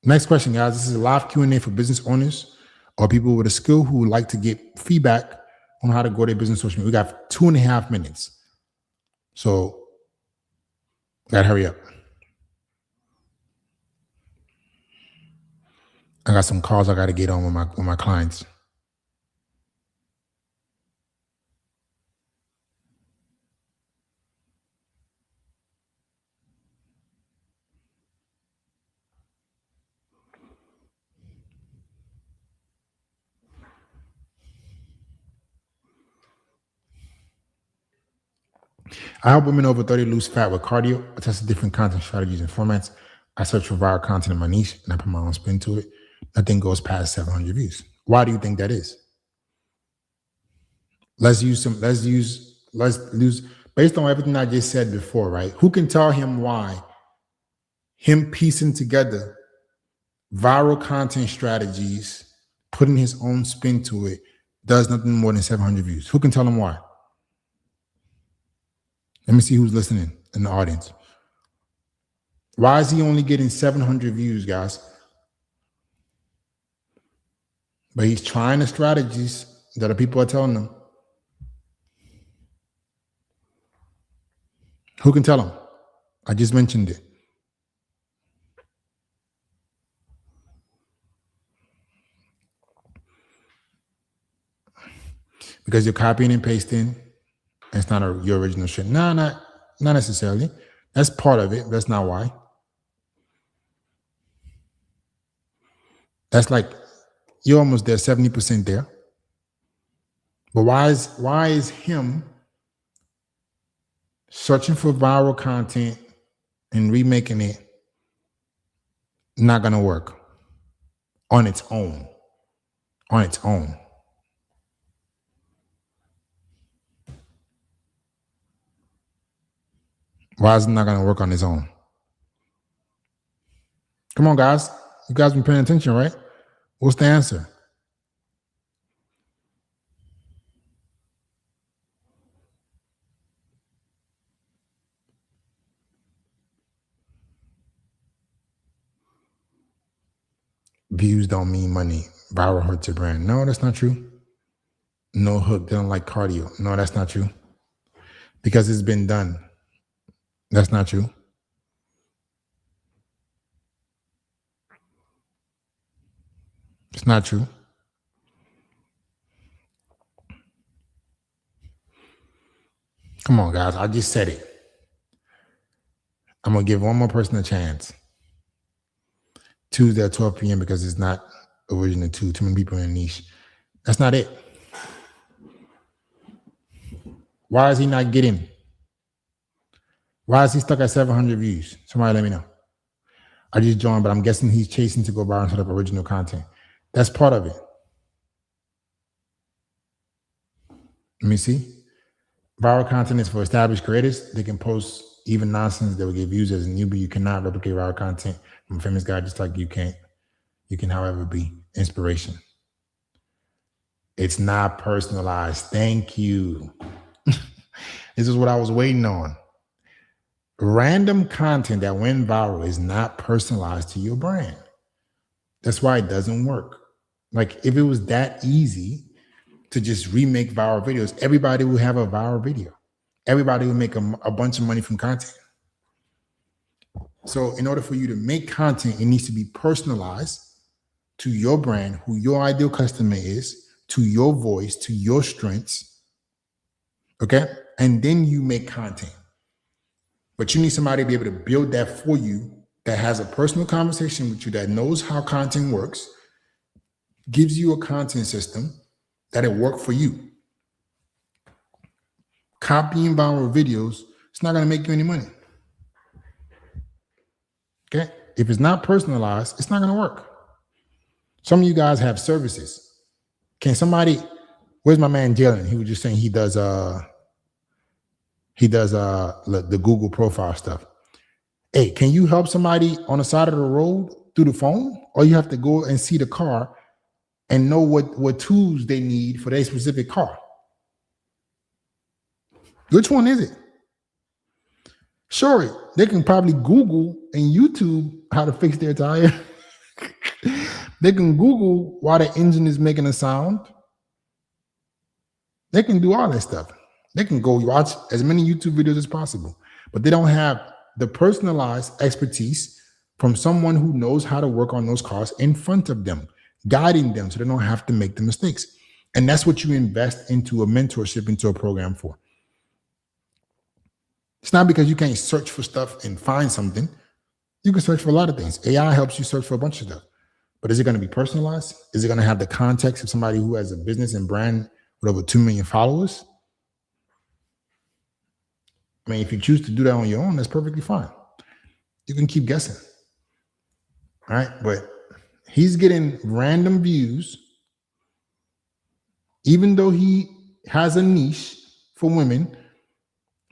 Next question, guys. This is a live Q&A for business owners or people with a skill who would like to get feedback on how to grow their business social media. We got 2.5 minutes. So gotta hurry up. I got some calls I gotta get on with my clients. I help women over 30 lose fat with cardio. I test different content strategies and formats. I search for viral content in my niche and I put my own spin to it. Nothing goes past 700 views. Why do you think that is? Let's use based on everything I just said before, right? Who can tell him why him piecing together viral content strategies, putting his own spin to it, does nothing more than 700 views? Who can tell him why? Let me see who's listening in the audience. Why is he only getting 700 views, guys? But he's trying the strategies that the people are telling him. Who can tell him? I just mentioned it. Because you're copying and pasting. It's not your original shit. No, not necessarily. That's part of it. That's not why. That's like you're almost there, 70% there. But why is him searching for viral content and remaking it not gonna work on its own? On its own. Why is it not gonna work on its own? Come on, guys. You guys been paying attention, right? What's the answer? Views don't mean money. Viral hurts your brand. No, that's not true. No hook. They don't like cardio. No, that's not true. Because it's been done. That's not true. It's not true. Come on, guys. I just said it. I'm going to give one more person a chance. Tuesday at 12 p.m. because it's not original too many people in the niche. That's not it. Why is he not getting? Why is he stuck at 700 views? Somebody let me know. I just joined, but I'm guessing he's chasing to go viral instead of original content. That's part of it. Let me see. Viral content is for established creators. They can post even nonsense that will get views as a newbie. You cannot replicate viral content from a famous guy, just like you can't. You can, however, be inspiration. It's not personalized. Thank you. This is what I was waiting on. Random content that went viral is not personalized to your brand. That's why it doesn't work. Like if it was that easy to just remake viral videos, everybody would have a viral video. Everybody would make a bunch of money from content. So in order for you to make content, it needs to be personalized to your brand, who your ideal customer is, to your voice, to your strengths. Okay? And then you make content. But you need somebody to be able to build that for you, that has a personal conversation with you, that knows how content works, gives you a content system that'll work for you. Copying viral videos, it's not going to make you any money. Okay? If it's not personalized, it's not going to work. Some of you guys have services. Can somebody, where's my man Jalen? He was just saying he does the Google profile stuff. Hey, can you help somebody on the side of the road through the phone? Or you have to go and see the car and know what tools they need for their specific car? Which one is it? Sure, they can probably Google and YouTube how to fix their tire. They can Google why the engine is making a sound. They can do all that stuff. They can go watch as many YouTube videos as possible, but they don't have the personalized expertise from someone who knows how to work on those cars in front of them, guiding them so they don't have to make the mistakes. And that's what you invest into a mentorship, into a program for. It's not because you can't search for stuff and find something. You can search for a lot of things. AI helps you search for a bunch of stuff. But is it going to be personalized? Is it going to have the context of somebody who has a business and brand with over 2 million followers? I mean, if you choose to do that on your own, that's perfectly fine. You can keep guessing. All right. But he's getting random views, even though he has a niche for women,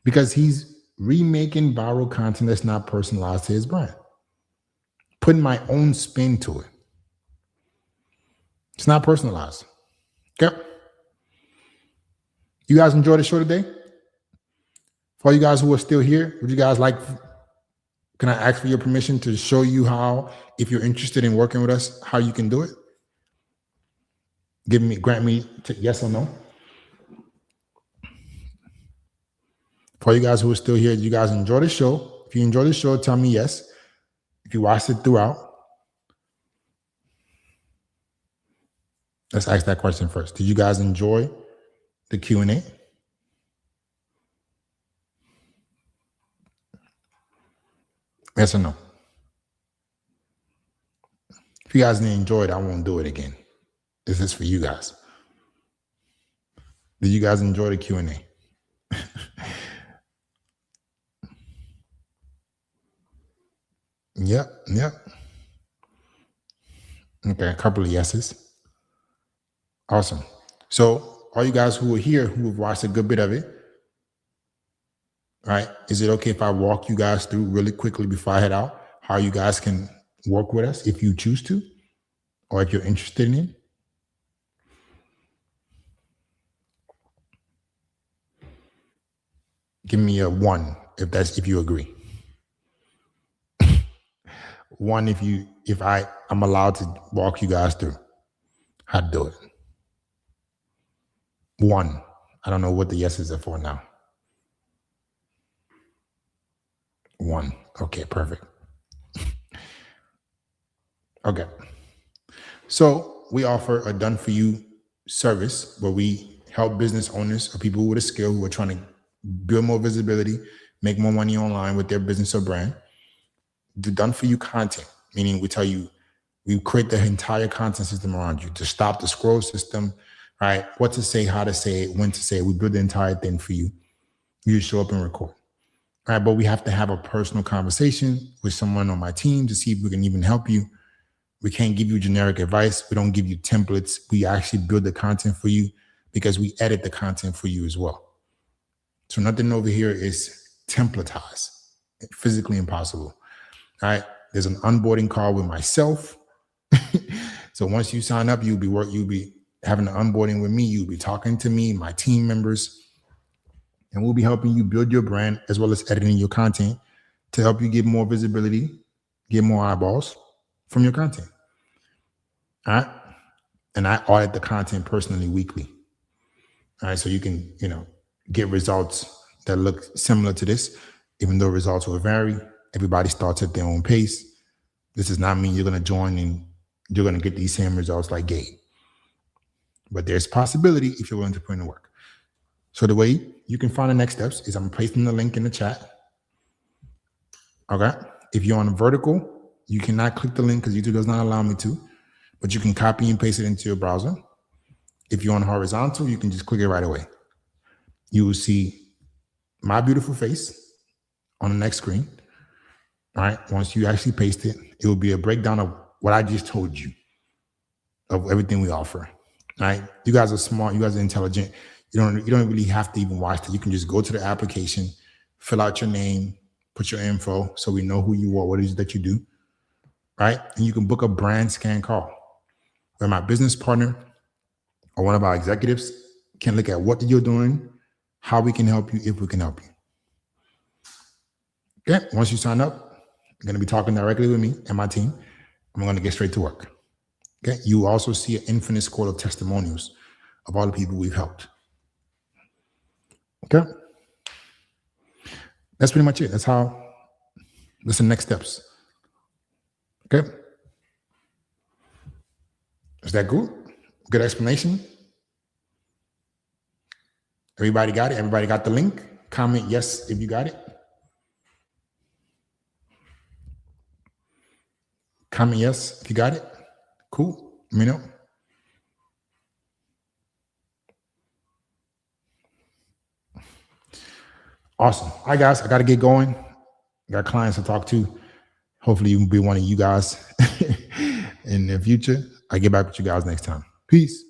because he's remaking viral content that's not personalized to his brand, putting my own spin to it. It's not personalized. Okay. You guys enjoyed the show today? For all you guys who are still here, would you guys like, can I ask for your permission to show you how, if you're interested in working with us, how you can do it? Grant me yes or no. For you guys who are still here, you guys enjoy the show? If you enjoy the show, tell me yes. If you watched it throughout, let's ask that question first. Did you guys enjoy the Q&A? Yes or no? If you guys didn't enjoy it, I won't do it again. This is for you guys. Did you guys enjoy the Q&A? Yep. Okay, a couple of yeses. Awesome. So all you guys who are here, who have watched a good bit of it, right? Is it okay if I walk you guys through really quickly before I head out, how you guys can work with us if you choose to, or if you're interested in it? Give me a 1 if you agree. 1 if I'm allowed to walk you guys through how to do it. 1. I don't know what the yeses are for now. 1. Okay, perfect. Okay. So we offer a done for you service where we help business owners or people with a skill who are trying to build more visibility, make more money online with their business or brand. Do done for you content, meaning we tell you, we create the entire content system around you to stop the scroll system, right? What to say, how to say it, when to say it. We build the entire thing for you. You just show up and record. All right, but we have to have a personal conversation with someone on my team to see if we can even help you. We can't give you generic advice. We don't give you templates. We actually build the content for you because we edit the content for you as well. So nothing over here is templatized, physically impossible. All right, there's an onboarding call with myself. So once you sign up, you'll be having an onboarding with me. You'll be talking to me, my team members, and we'll be helping you build your brand as well as editing your content to help you get more visibility, get more eyeballs from your content. All right. And I audit the content personally weekly. All right. So you can, get results that look similar to this, even though results will vary. Everybody starts at their own pace. This does not mean you're going to join and you're going to get these same results like Gabe. But there's possibility if you're willing to put in the work. So the way you can find the next steps is I'm pasting the link in the chat. Okay. If you're on a vertical, you cannot click the link because YouTube does not allow me to, but you can copy and paste it into your browser. If you're on horizontal, you can just click it right away. You will see my beautiful face on the next screen. All right. Once you actually paste it, it will be a breakdown of what I just told you of everything we offer. All right. You guys are smart. You guys are intelligent. You don't really have to even watch that. You can just go to the application, fill out your name, put your info so we know who you are, what it is that you do. Right. And you can book a brand scan call where my business partner or one of our executives can look at what you're doing, how we can help you, if we can help you. Okay. Once you sign up, you're going to be talking directly with me and my team. I'm going to get straight to work. Okay. You also see an infinite score of testimonials of all the people we've helped. Okay. That's pretty much it. That's the next steps. Okay. Is that good? Good explanation? Everybody got it? Everybody got the link? Comment yes if you got it. Comment yes if you got it. Cool. Let me know. Awesome. All right, guys. I got to get going. I got clients to talk to. Hopefully, you can be one of you guys in the future. I'll get back with you guys next time. Peace.